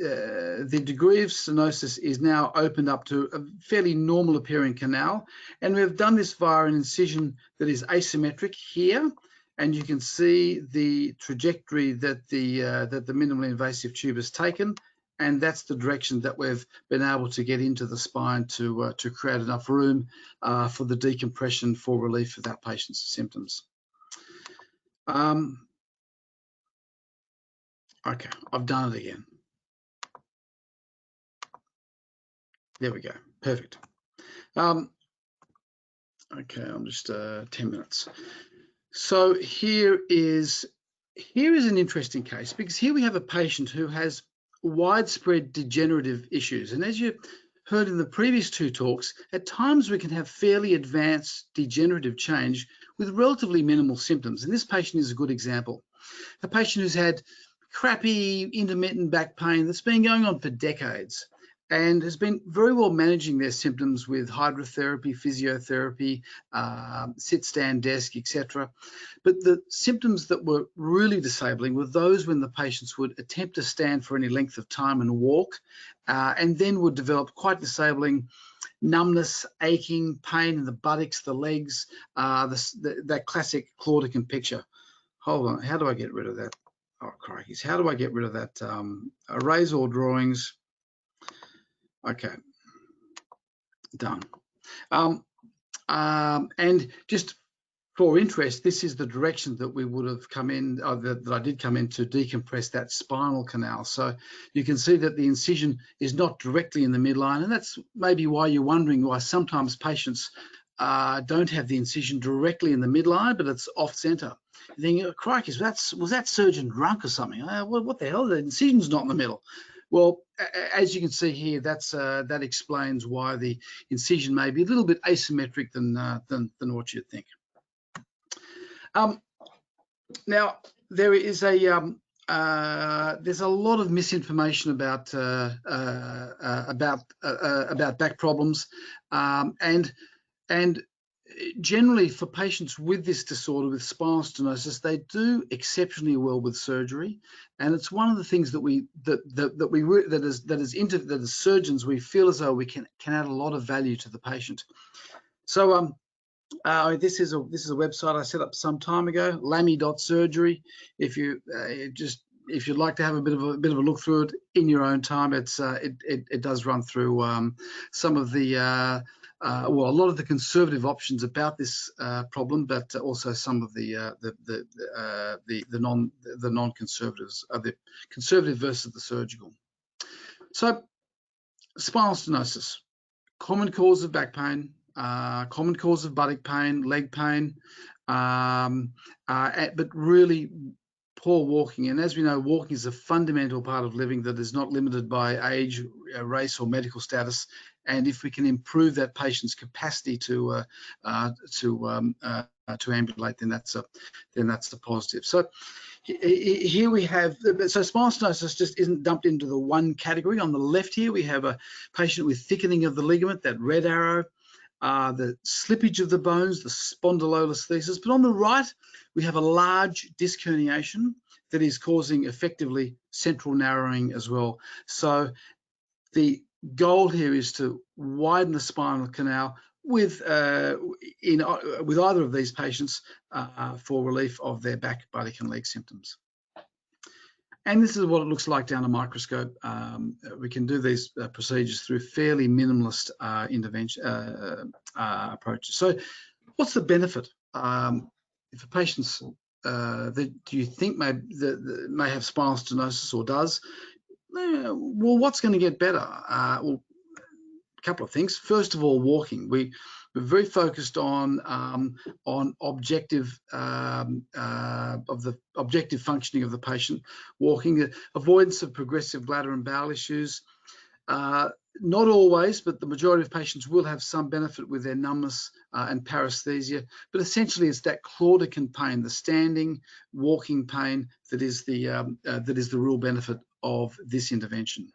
degree of stenosis is now opened up to a fairly normal appearing canal, and we've done this via an incision that is asymmetric here, and you can see the trajectory that the minimally invasive tube has taken, and that's the direction that we've been able to get into the spine to create enough room for the decompression for relief of that patient's symptoms. Okay, I've done it again. There we go, perfect. Okay, I'm just 10 minutes. So here is an interesting case, because here we have a patient who has widespread degenerative issues. And as you heard in the previous two talks, at times we can have fairly advanced degenerative change with relatively minimal symptoms. And this patient is a good example. A patient who's had crappy intermittent back pain that's been going on for decades and has been very well managing their symptoms with hydrotherapy, physiotherapy, sit, stand, desk, etc. But the symptoms that were really disabling were those when the patients would attempt to stand for any length of time and walk, and then would develop quite disabling numbness, aching, pain in the buttocks, the legs, that classic claudican picture. Hold on, how do I get rid of that? Oh, crikey, how do I get rid of that? Erase all drawings. Okay, done. And just for interest, this is the direction that we would have come in, that I did come in to decompress that spinal canal. So you can see that the incision is not directly in the midline, and that's maybe why you're wondering why sometimes patients don't have the incision directly in the midline, but it's off center. You think, oh, crikey, was that surgeon drunk or something? What the hell? The incision's not in the middle. Well, as you can see here, that explains why the incision may be a little bit asymmetric than what you'd think. Now, there is there's a lot of misinformation about back problems, and generally for patients with this disorder, with spinal stenosis, they do exceptionally well with surgery, and it's one of the things that as surgeons we feel as though we can add a lot of value to the patient. So this is a website I set up some time ago, lamy.surgery. If you'd like to have a bit of a look through it in your own time, it does run through some of the a lot of the conservative options about this problem, but also some of the non-conservatives, the conservative versus the surgical. So spinal stenosis, common cause of back pain, common cause of buttock pain, leg pain, but really poor walking. And as we know, walking is a fundamental part of living that is not limited by age, race, or medical status. And if we can improve that patient's capacity to ambulate, then that's a positive. So here we have, so spinal stenosis just isn't dumped into the one category. On the left here, we have a patient with thickening of the ligament, that red arrow, the slippage of the bones, the spondylolisthesis. But on the right, we have a large disc herniation that is causing effectively central narrowing as well. So the goal here is to widen the spinal canal with either of these patients for relief of their back, buttock, and leg symptoms. And this is what it looks like down a microscope. We can do these procedures through fairly minimalist intervention approaches. So what's the benefit? If a patient's that you think may have spinal stenosis or does, well, what's going to get better? Well, a couple of things. First of all, walking. We're very focused on objective of the objective functioning of the patient. Walking, the avoidance of progressive bladder and bowel issues. Not always, but the majority of patients will have some benefit with their numbness and paresthesia. But essentially, it's that claudican pain, the standing, walking pain, that is the real benefit of this intervention.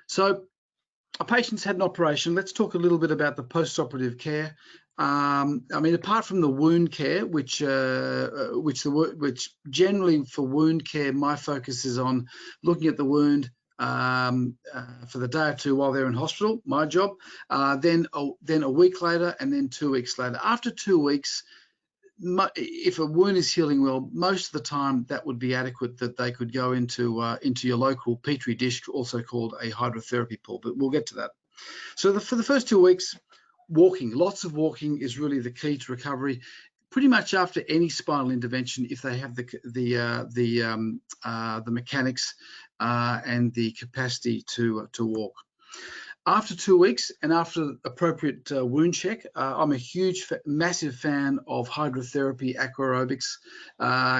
So, a patient's had an operation. Let's talk a little bit about the post-operative care. I mean, apart from the wound care, which generally for wound care, my focus is on looking at the wound for the day or two while they're in hospital, my job, then a week later, and then 2 weeks later. After 2 weeks, if a wound is healing well, most of the time that would be adequate, that they could go into your local petri dish, also called a hydrotherapy pool, but we'll get to that. So for the first 2 weeks, walking, lots of walking is really the key to recovery. Pretty much after any spinal intervention, if they have the mechanics and the capacity to walk. After 2 weeks and after appropriate wound check, I'm a huge, massive fan of hydrotherapy, aquarobics,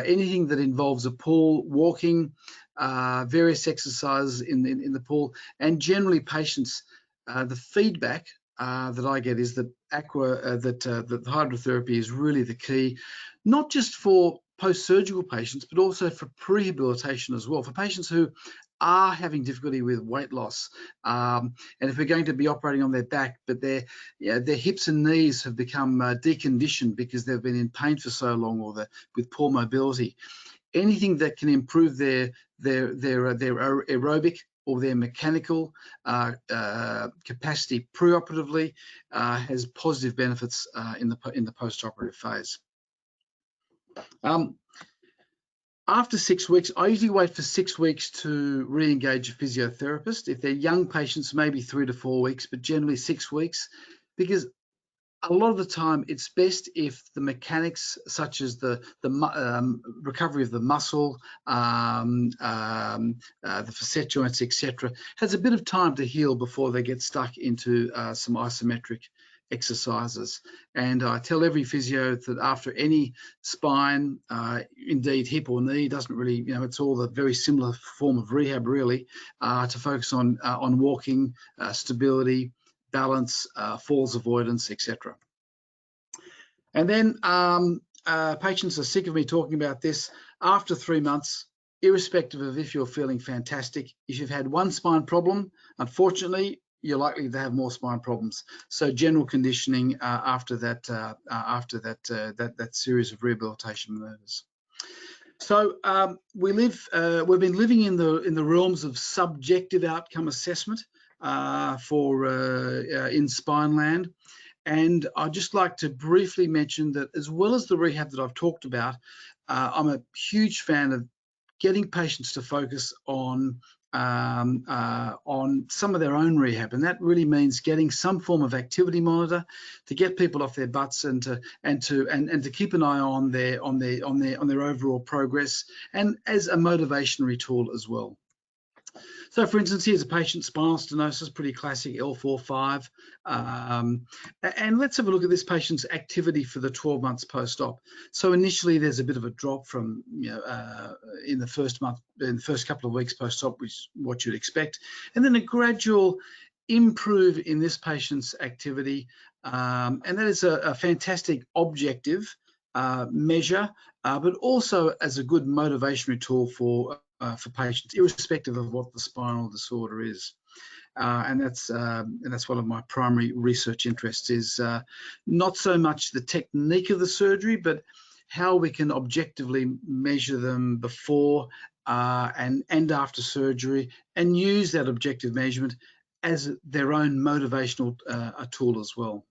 anything that involves a pool, walking, various exercises in the pool, and generally patients. The feedback that I get is that that hydrotherapy is really the key, not just for post-surgical patients, but also for prehabilitation as well, for patients who are having difficulty with weight loss, and if we're going to be operating on their back, but their hips and knees have become deconditioned because they've been in pain for so long, or with poor mobility, anything that can improve their aerobic or their mechanical capacity preoperatively has positive benefits in the post-operative phase. After 6 weeks, I usually wait for 6 weeks to re-engage a physiotherapist. If they're young patients, maybe 3 to 4 weeks, but generally 6 weeks, because a lot of the time it's best if the mechanics, such as the recovery of the muscle, the facet joints, etc., has a bit of time to heal before they get stuck into some isometric exercises. And I tell every physio that after any spine, indeed hip or knee, doesn't really, it's all a very similar form of rehab really, to focus on walking, stability, balance, falls avoidance, etc. And then patients are sick of me talking about this. After 3 months, irrespective of if you're feeling fantastic, if you've had one spine problem, unfortunately, you're likely to have more spine problems. So general conditioning after that series of rehabilitation maneuvers. So we've been living in the realms of subjective outcome assessment in spine land, and I'd just like to briefly mention that, as well as the rehab that I've talked about, I'm a huge fan of getting patients to focus on some of their own rehab, and that really means getting some form of activity monitor to get people off their butts and to keep an eye on their overall progress, and as a motivationary tool as well. So for instance, here's a patient, spinal stenosis, pretty classic, L4-5. And let's have a look at this patient's activity for the 12 months post-op. So initially there's a bit of a drop from, in the first couple of weeks post-op, which is what you'd expect. And then a gradual improve in this patient's activity. And that is a fantastic objective measure, but also as a good motivational tool for patients, irrespective of what the spinal disorder is. And that's one of my primary research interests, is not so much the technique of the surgery, but how we can objectively measure them before and after surgery, and use that objective measurement as their own motivational tool as well.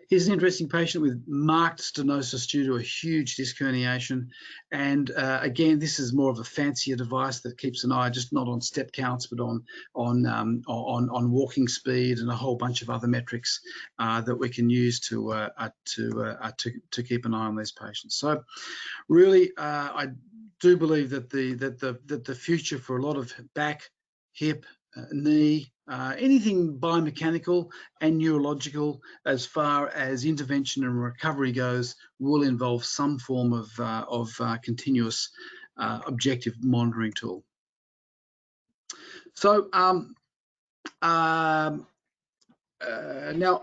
Here's an interesting patient with marked stenosis due to a huge disc herniation. And again, this is more of a fancier device that keeps an eye just not on step counts, but on walking speed and a whole bunch of other metrics that we can use to keep an eye on these patients. So really, I do believe that the future for a lot of back, hip, knee, anything biomechanical and neurological, as far as intervention and recovery goes, will involve some form of continuous objective monitoring tool. So now I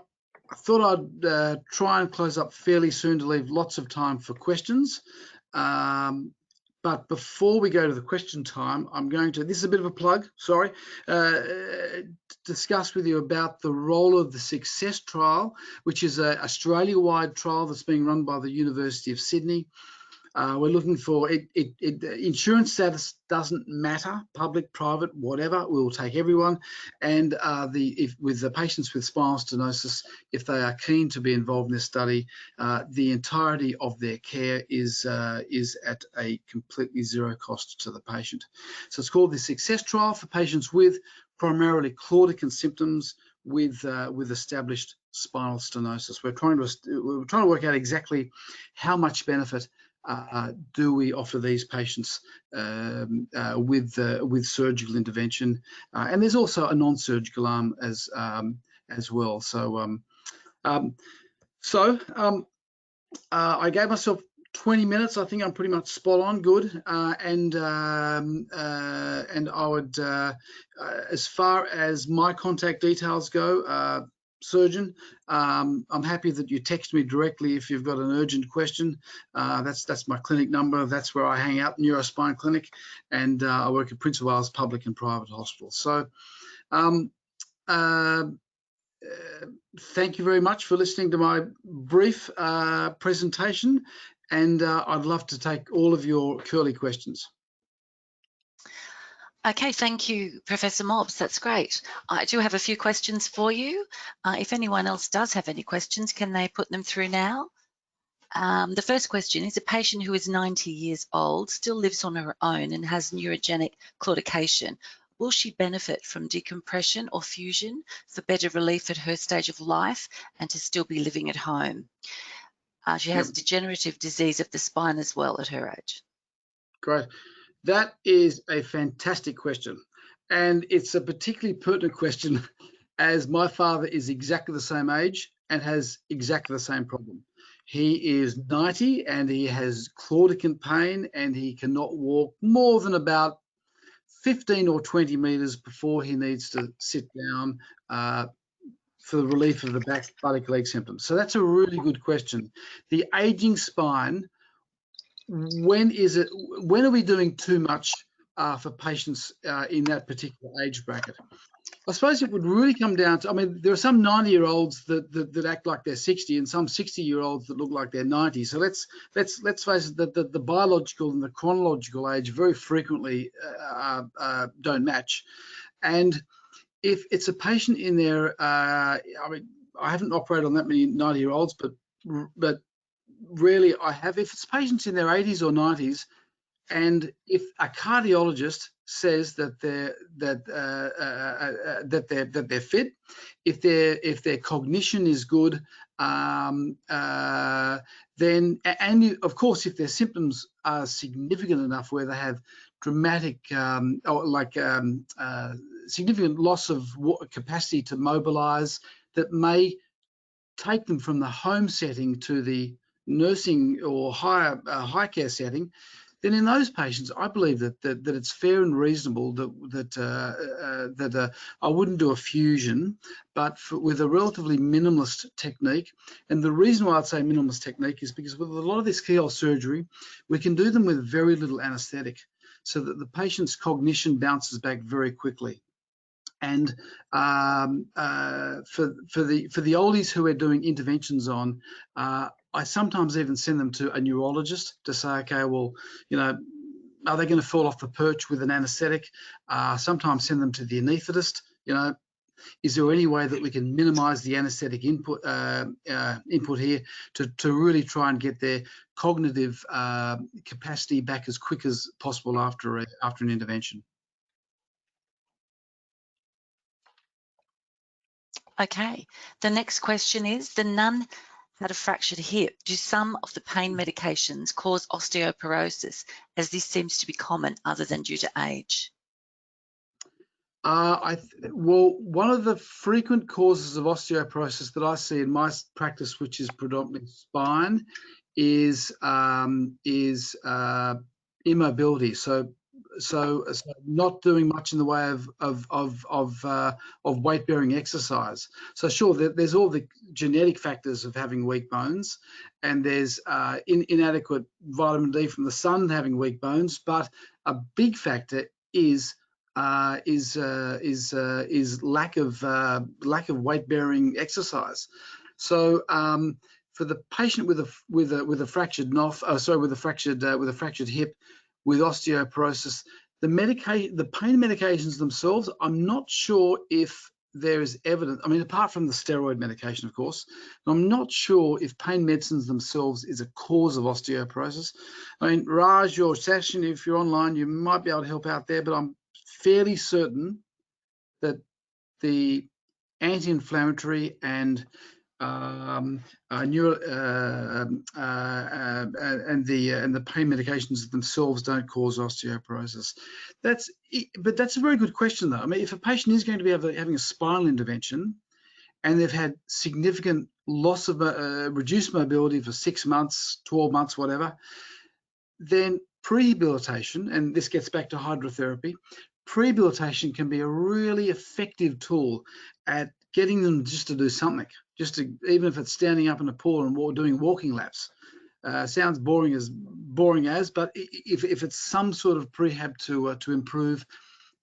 thought I'd try and close up fairly soon to leave lots of time for questions. But before we go to the question time, I'm going to, this is a bit of a plug, sorry, discuss with you about the role of the Success trial, which is an Australia-wide trial that's being run by the University of Sydney. We're looking for insurance status doesn't matter, public, private, whatever. We will take everyone. And with the patients with spinal stenosis, if they are keen to be involved in this study, the entirety of their care is at a completely zero cost to the patient. So it's called the Success trial for patients with primarily claudican symptoms with established spinal stenosis. We're trying to work out exactly how much benefit do we offer these patients with surgical intervention, and there's also a non-surgical arm as well. So I gave myself 20 minutes. I think I'm pretty much spot on, good. And I would, as far as my contact details go, surgeon, I'm happy that you text me directly if you've got an urgent question. That's my clinic number. That's where I hang out, Neurospine Clinic, and I work at Prince of Wales Public and Private Hospitals. So thank you very much for listening to my brief presentation, and I'd love to take all of your curly questions. Okay, thank you, Professor Mobbs. That's great. I do have a few questions for you. If anyone else does have any questions, can they put them through now? The first question is, a patient who is 90 years old, still lives on her own and has neurogenic claudication. Will she benefit from decompression or fusion for better relief at her stage of life and to still be living at home? She has degenerative disease of the spine as well at her age. Great. That is a fantastic question. And it's a particularly pertinent question as my father is exactly the same age and has exactly the same problem. He is 90 and he has claudicant pain, and he cannot walk more than about 15 or 20 meters before he needs to sit down for the relief of the back, buttock, leg symptoms. So that's a really good question. The aging spine, when are we doing too much for patients in that particular age bracket? I suppose it would really come down to, I mean, there are some 90-year-olds that act like they're 60 and some 60-year-olds that look like they're 90. So let's face it, that the biological and the chronological age very frequently don't match. And if it's a patient in there, I mean, I haven't operated on that many 90-year-olds, but really I have. If it's patients in their 80s or 90s, and if a cardiologist says that they're fit, if their cognition is good, then, and of course if their symptoms are significant enough where they have dramatic significant loss of capacity to mobilize that may take them from the home setting to the nursing or higher high care setting, then in those patients, I believe that it's fair and reasonable that I wouldn't do a fusion, but with a relatively minimalist technique. And the reason why I'd say minimalist technique is because with a lot of this keyhole surgery, we can do them with very little anaesthetic, so that the patient's cognition bounces back very quickly. And for the oldies who we're doing interventions on, I sometimes even send them to a neurologist to say, okay, well, you know, are they going to fall off the perch with an anaesthetic? Sometimes send them to the anaesthetist. You know, is there any way that we can minimise the anaesthetic input here to really try and get their cognitive capacity back as quick as possible after an intervention? Okay, the next question is, the nun had a fractured hip. Do some of the pain medications cause osteoporosis, as this seems to be common other than due to age? Well, one of the frequent causes of osteoporosis that I see in my practice, which is predominantly spine, is immobility. So not doing much in the way of weight-bearing exercise. So sure, there's all the genetic factors of having weak bones, and there's inadequate vitamin D from the sun having weak bones, but a big factor is lack of weight-bearing exercise. So for the patient with a fractured with a fractured hip with osteoporosis, the pain medications themselves, I'm not sure if there is evidence. I mean, apart from the steroid medication, of course, I'm not sure if pain medicines themselves is a cause of osteoporosis. I mean, Raj or Sachin, if you're online, you might be able to help out there, but I'm fairly certain that the anti-inflammatory and the pain medications themselves don't cause osteoporosis. But that's a very good question, though. I mean, if a patient is going to be having a spinal intervention and they've had significant loss of reduced mobility for 6 months, 12 months, whatever, then prehabilitation, and this gets back to hydrotherapy, prehabilitation can be a really effective tool at getting them just to do something, even if it's standing up in a pool and doing walking laps. Sounds boring as, but if it's some sort of prehab to improve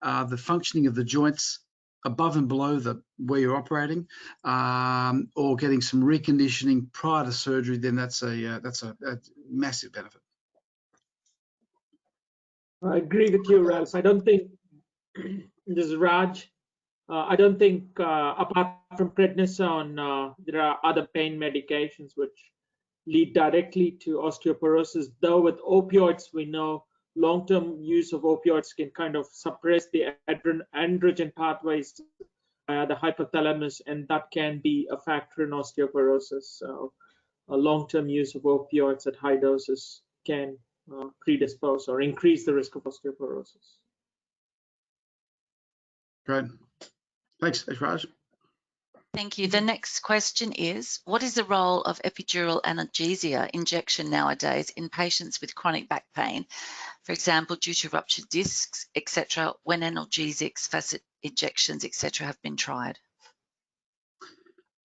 the functioning of the joints above and below where you're operating, or getting some reconditioning prior to surgery, then that's a massive benefit. I agree with you, Ralph. I don't think, this is Raj, I don't think apart from prednisone, there are other pain medications which lead directly to osteoporosis, though with opioids, we know long-term use of opioids can kind of suppress the androgen pathways via the hypothalamus, and that can be a factor in osteoporosis. So a long-term use of opioids at high doses can predispose or increase the risk of osteoporosis. Great. Thanks, Raj. Thank you. The next question is, what is the role of epidural analgesia injection nowadays in patients with chronic back pain, for example, due to ruptured discs, etc., when analgesics, facet injections, etc., have been tried?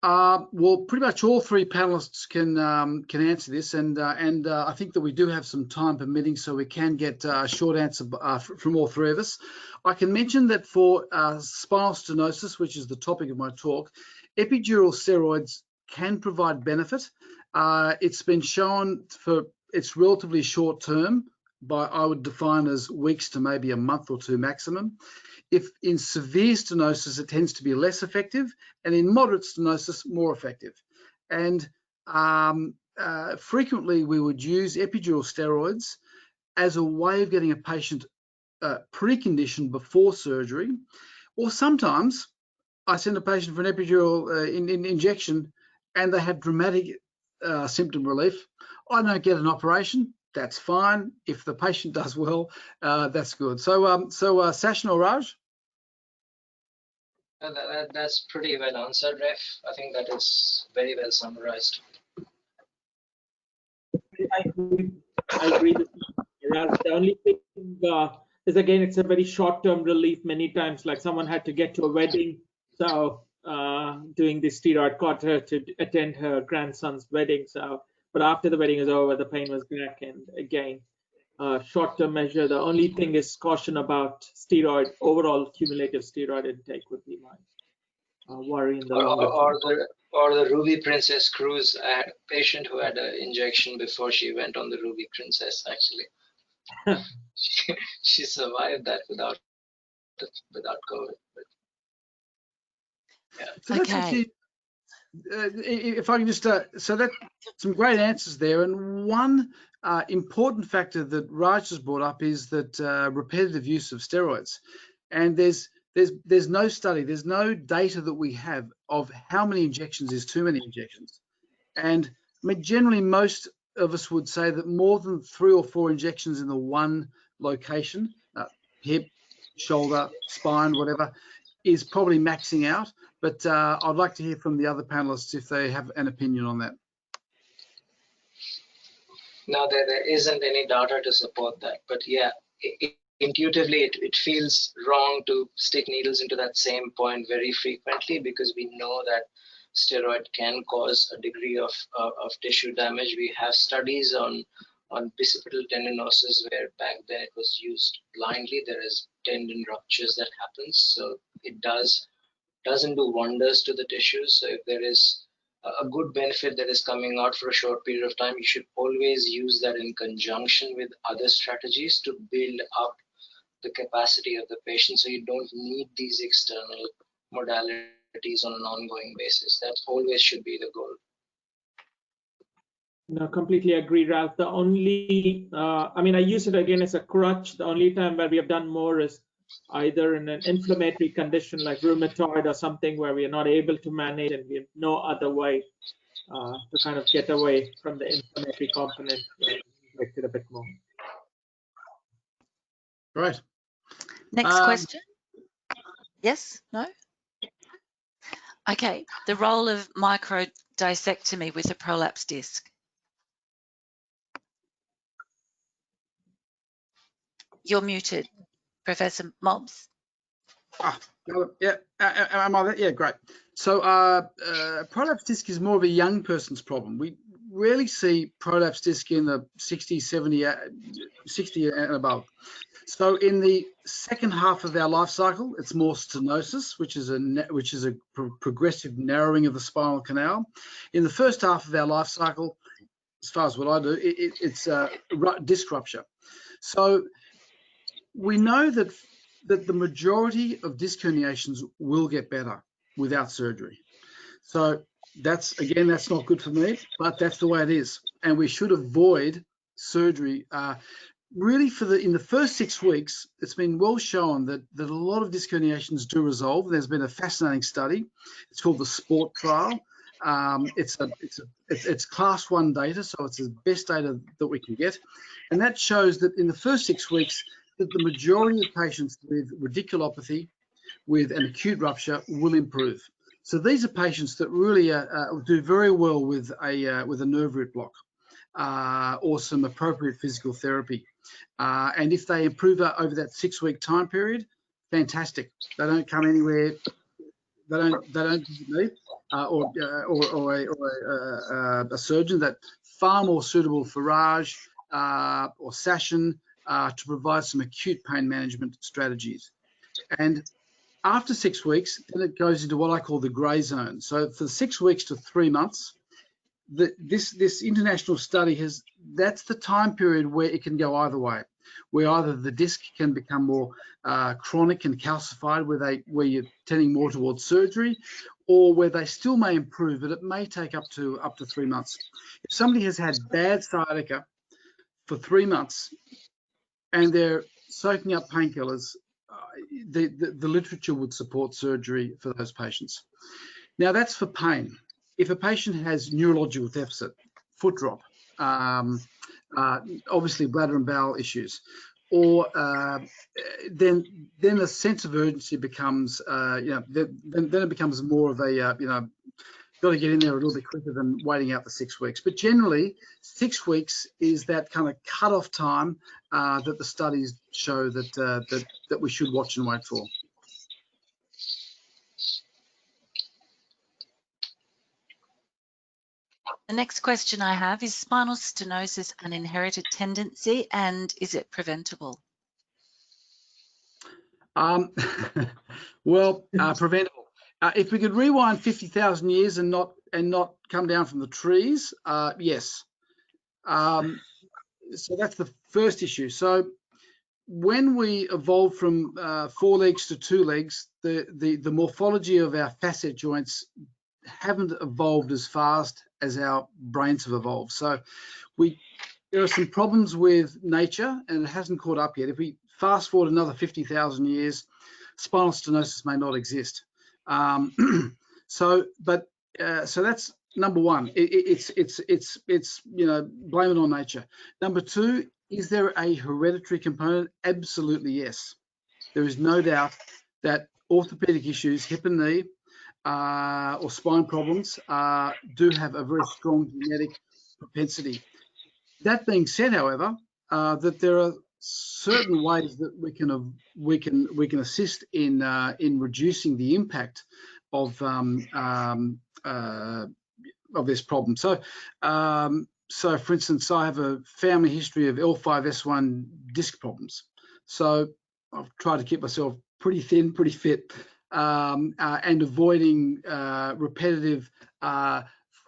Well, pretty much all three panelists can answer this, and I think that we do have some time permitting, so we can get a short answer from all three of us. I can mention that for spinal stenosis, which is the topic of my talk, epidural steroids can provide benefit. It's been shown it's relatively short term, I would define as weeks to maybe a month or two maximum. If in severe stenosis, it tends to be less effective, and in moderate stenosis, more effective. And frequently, we would use epidural steroids as a way of getting a patient preconditioned before surgery, or sometimes I send a patient for an epidural injection and they have dramatic symptom relief. I don't get an operation. that's fine. If the patient does well, that's good. So, Sachin or Raj? That's pretty well answered, Ref. I think that is very well summarized. I agree with you, Ralph. The only thing is, again, it's a very short-term relief many times, like someone had to get to a wedding, so doing the steroid caught her to attend her grandson's wedding. So, but after the wedding is over, the pain was back, and again, short-term measure. The only thing is caution about steroid, overall cumulative steroid intake would be my worry in the longer term. Or the Ruby Princess cruise. I had a patient who had an injection before she went on the Ruby Princess, actually. she survived that without COVID. But, yeah. So that's actually, if I can just, so that's some great answers there. And one important factor that Raj has brought up is that repetitive use of steroids. And there's no study, there's no data that we have of how many injections is too many injections. And I mean, generally, most of us would say that more than 3 or 4 injections in the one location, hip, shoulder, spine, whatever, is probably maxing out. But I'd like to hear from the other panelists if they have an opinion on that. No, there isn't any data to support that. But yeah, intuitively, it feels wrong to stick needles into that same point very frequently, because we know that steroid can cause a degree of tissue damage. We have studies on bicipital tendinosis where back then it was used blindly. There is tendon ruptures that happens, so it doesn't do wonders to the tissues. So if there is a good benefit that is coming out for a short period of time, you should always use that in conjunction with other strategies to build up the capacity of the patient, so you don't need these external modalities on an ongoing basis. That always should be the goal. No, completely agree, Ralph. The only, I mean, I use it again as a crutch. The only time where we have done more is either in an inflammatory condition like rheumatoid or something where we are not able to manage and we have no other way to kind of get away from the inflammatory component, inject it a bit more. Right. Next question. Yes? No? Okay. The role of microdiscectomy with a prolapse disc. You're muted, Professor Mobbs. Yeah, am I there? Yeah, great. So prolapse disc is more of a young person's problem. We rarely see prolapse disc in the 60, 70, 60 and above. So in the second half of our life cycle, it's more stenosis, which is a progressive narrowing of the spinal canal. In the first half of our life cycle, as far as what I do, it's disc rupture. So we know that the majority of disc herniations will get better without surgery. So that's not good for me, but that's the way it is. And we should avoid surgery. Really, in the first 6 weeks, it's been well shown that a lot of disc herniations do resolve. There's been a fascinating study. It's called the SPORT trial. It's class 1 data, so it's the best data that we can get. And that shows that in the first 6 weeks, that the majority of patients with radiculopathy, with an acute rupture, will improve. So these are patients that really do very well with a nerve root block or some appropriate physical therapy. And if they improve over that 6-week time period, fantastic. They don't come anywhere. They don't visit me or a surgeon. That far more suitable for Raj or Sachin to provide some acute pain management strategies. And after 6 weeks, then it goes into what I call the grey zone. So for 6 weeks to 3 months, this international study that's the time period where it can go either way, where either the disc can become more chronic and calcified, where you're tending more towards surgery, or where they still may improve, but it may take up to 3 months. If somebody has had bad sciatica for 3 months and they're soaking up painkillers, the literature would support surgery for those patients. Now that's for pain. If a patient has neurological deficit, foot drop, obviously bladder and bowel issues, or then the sense of urgency becomes, then it becomes more of a, got to get in there a little bit quicker than waiting out the 6 weeks. But generally, 6 weeks is that kind of cut-off time that the studies show that we should watch and wait for. The next question I have is spinal stenosis an inherited tendency, and is it preventable? Well, preventable. If we could rewind 50,000 years and not come down from the trees, yes. So that's the first issue. So when we evolved from 4 legs to 2 legs, the morphology of our facet joints haven't evolved as fast as our brains have evolved. So there are some problems with nature, and it hasn't caught up yet. If we fast forward another 50,000 years, spinal stenosis may not exist. So that's number one. It's blame it on nature. Number two, is there a hereditary component? Absolutely yes. There is no doubt that orthopedic issues, hip and knee, or spine problems do have a very strong genetic propensity. That being said, however, that there are certain ways that we can assist in reducing the impact of this problem. So, for instance, I have a family history of L5S1 disc problems. So I've tried to keep myself pretty thin, pretty fit, and avoiding repetitive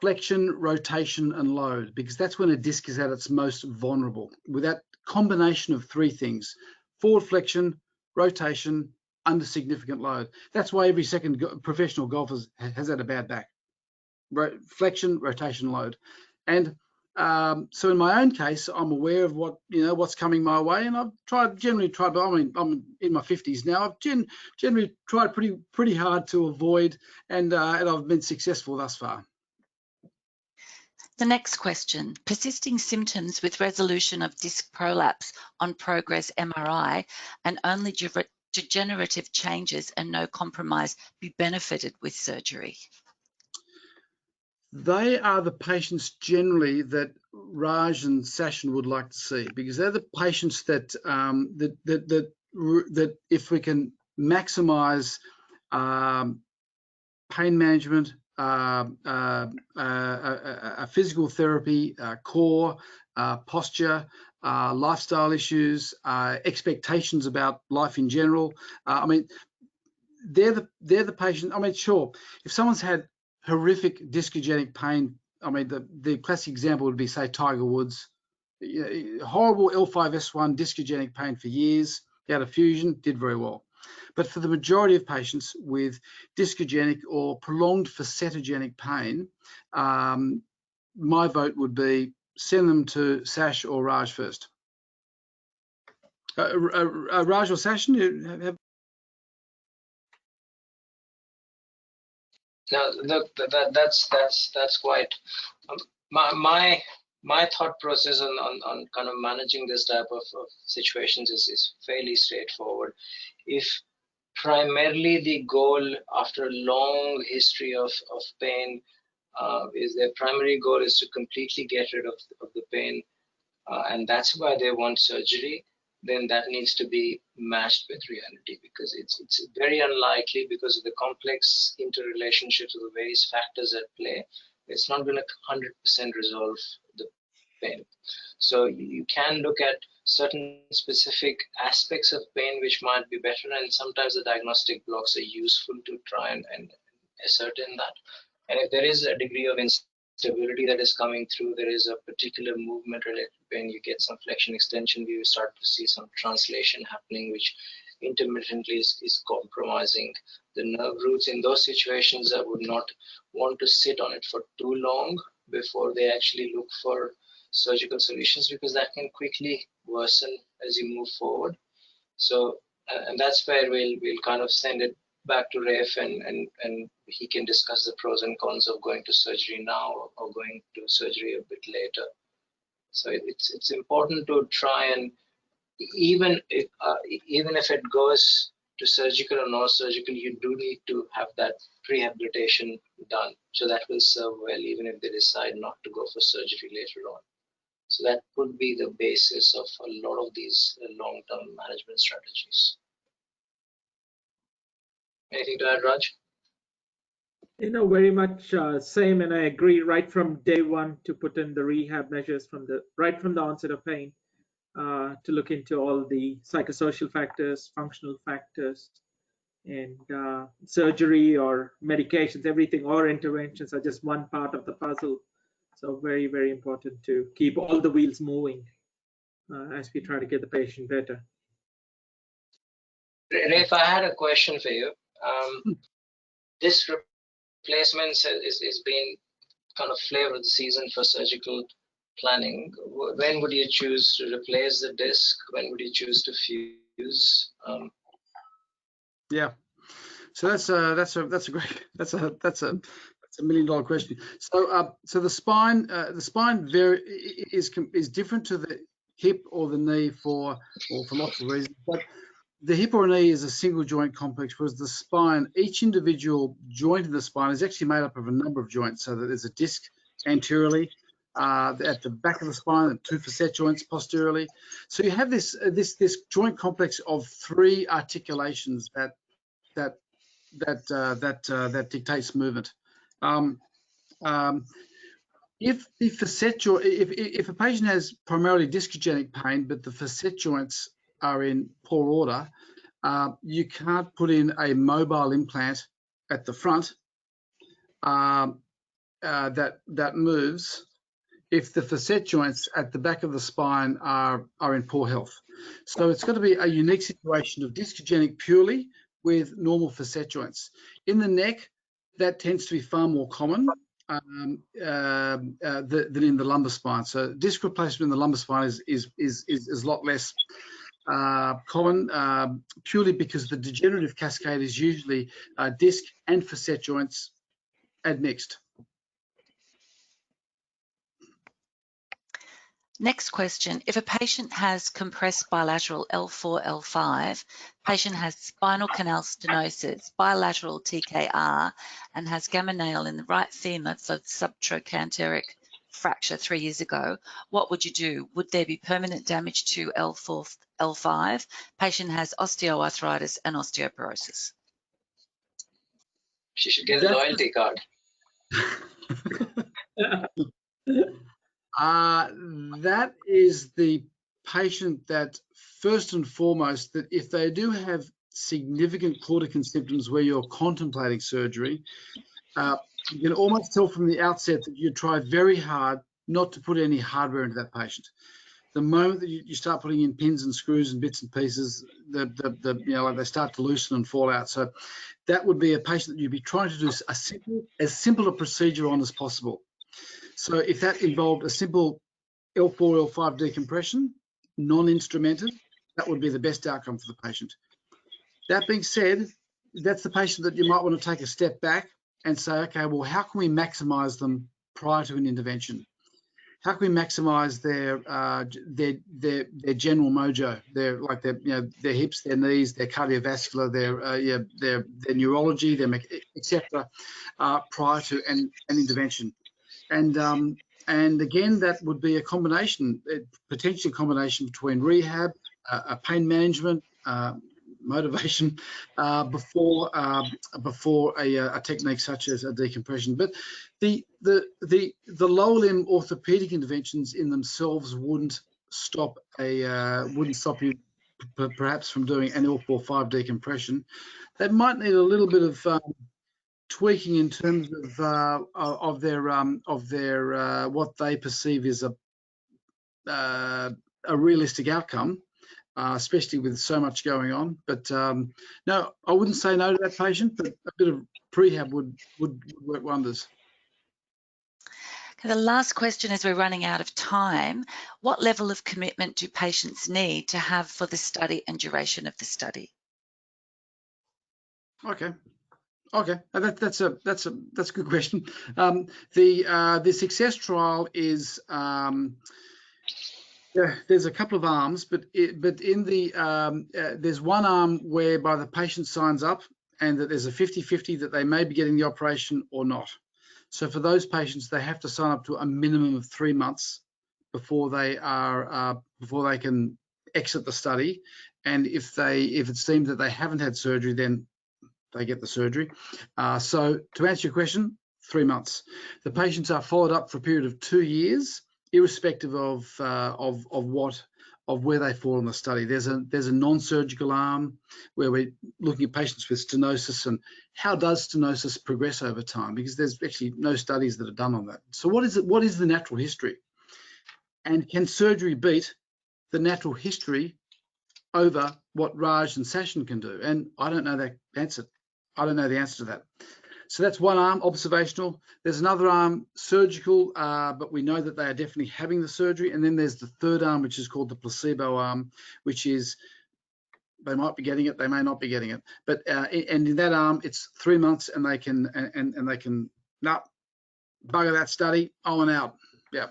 flexion, rotation, and load, because that's when a disc is at its most vulnerable. With that combination of 3 things: forward flexion, rotation, under significant load. That's why every second professional golfer has had a bad back. Flexion, rotation, load. And so in my own case, I'm aware of what's coming my way, and I've generally tried. I mean, I'm in my 50s now. I've generally tried pretty hard to avoid, and I've been successful thus far. The next question: persisting symptoms with resolution of disc prolapse on progress MRI and only degenerative changes and no compromise be benefited with surgery? They are the patients generally that Raj and Sachin would like to see, because they're the patients that that if we can maximize pain management, physical therapy, core, posture, lifestyle issues, expectations about life in general. I mean, they're the patient. I mean, sure, if someone's had horrific discogenic pain, I mean, the classic example would be, say, Tiger Woods. Horrible L5S1 discogenic pain for years. He had a fusion, did very well. But for the majority of patients with discogenic or prolonged facetogenic pain, my vote would be send them to Sash or Raj first. Raj or Sachin, Now, look, that's quite my thought process on kind of managing this type of situations is fairly straightforward. If primarily the goal after a long history of pain is their primary goal is to completely get rid of the pain, and that's why they want surgery, then that needs to be matched with reality, because it's very unlikely, because of the complex interrelationships of the various factors at play, it's not going to 100% resolve the pain. So you can look at certain specific aspects of pain which might be better, and sometimes the diagnostic blocks are useful to try and ascertain that. And if there is a degree of instability that is coming through, there is a particular movement related pain, you get some flexion extension, we will start to see some translation happening, which intermittently is compromising the nerve roots. In those situations, I would not want to sit on it for too long before they actually look for surgical solutions, because that can quickly worsen as you move forward. So, and that's where we'll kind of send it back to Rafe, and he can discuss the pros and cons of going to surgery now or going to surgery a bit later. So it's important to try, and even if it goes to surgical or non-surgical, you do need to have that rehabilitation done. So that will serve well, even if they decide not to go for surgery later on. So that would be the basis of a lot of these long-term management strategies. Anything to add, Raj? Very much same, and I agree right from day one to put in the rehab measures right from the onset of pain, to look into all the psychosocial factors, functional factors, and surgery or medications, everything, or interventions are just one part of the puzzle. So very, very important to keep all the wheels moving as we try to get the patient better. Rafe, I had a question for you. This replacement is being kind of flavor of the season for surgical planning. When would you choose to replace the disc? When would you choose to fuse? Yeah, so that's a great that's a $1 million question. So the spine is different to the hip or the knee for lots of reasons, but the hip or knee is a single joint complex, whereas the spine, each individual joint in the spine is actually made up of a number of joints. So that there's a disc anteriorly, at the back of the spine, and 2 facet joints posteriorly. So you have this joint complex of 3 articulations that dictates movement. If the facet joint, if a patient has primarily discogenic pain, but the facet joints are in poor order, you can't put in a mobile implant at the front that moves if the facet joints at the back of the spine are in poor health. So it's got to be a unique situation of discogenic purely with normal facet joints. In the neck, that tends to be far more common than in the lumbar spine. So disc replacement in the lumbar spine is a lot less common, purely because the degenerative cascade is usually disc and facet joints admixed. Next question, if a patient has compressed bilateral L4, L5, patient has spinal canal stenosis, bilateral TKR, and has gamma nail in the right femur for subtrochanteric fracture 3 years ago, what would you do? Would there be permanent damage to L4, L5? Patient has osteoarthritis and osteoporosis. She should get a loyalty card. That is the patient that, first and foremost, that if they do have significant claudican symptoms where you're contemplating surgery, you can almost tell from the outset that you try very hard not to put any hardware into that patient. The moment that you start putting in pins and screws and bits and pieces, they start to loosen and fall out. So that would be a patient that you'd be trying to do as simple a procedure on as possible. So if that involved a simple L4, L5 decompression, non-instrumented, that would be the best outcome for the patient. That being said, that's the patient that you might want to take a step back and say, okay, well, how can we maximize them prior to an intervention? How can we maximize their general mojo, their hips, their knees, their cardiovascular, their neurology, their etc. Prior to an intervention? And again, that would be a combination, potentially a combination between rehab, pain management, motivation before a technique such as a decompression. But the lower limb orthopedic interventions in themselves wouldn't stop you perhaps from doing an L4-5 decompression. They might need a little bit of tweaking in terms of their what they perceive is a realistic outcome, especially with so much going on. But no, I wouldn't say no to that patient, but a bit of prehab would work wonders. Okay, the last question as we're running out of time, what level of commitment do patients need to have for the study and duration of the study? Okay, that's a good question. The success trial is Yeah, there's a couple of arms, but in the there's one arm whereby the patient signs up and that there's a 50-50 that they may be getting the operation or not. So for those patients, they have to sign up to a minimum of 3 months before they can exit the study. And if it seems that they haven't had surgery, then they get the surgery. So to answer your question, 3 months. The patients are followed up for a period of 2 years, irrespective of where they fall in the study. There's a non-surgical arm where we're looking at patients with stenosis and how does stenosis progress over time, because there's actually no studies that are done on that. So what is the natural history, and can surgery beat the natural history over what Raj and Sachin can do? And I don't know the answer to that. So that's one arm, observational. There's another arm, surgical, but we know that they are definitely having the surgery. And then there's the third arm, which is called the placebo arm, which is they might be getting it, they may not be getting it. But and in that arm, it's 3 months, and they can bugger that study, on out. Yeah.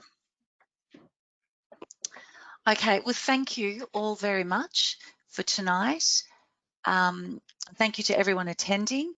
Okay, well, thank you all very much for tonight. Thank you to everyone attending.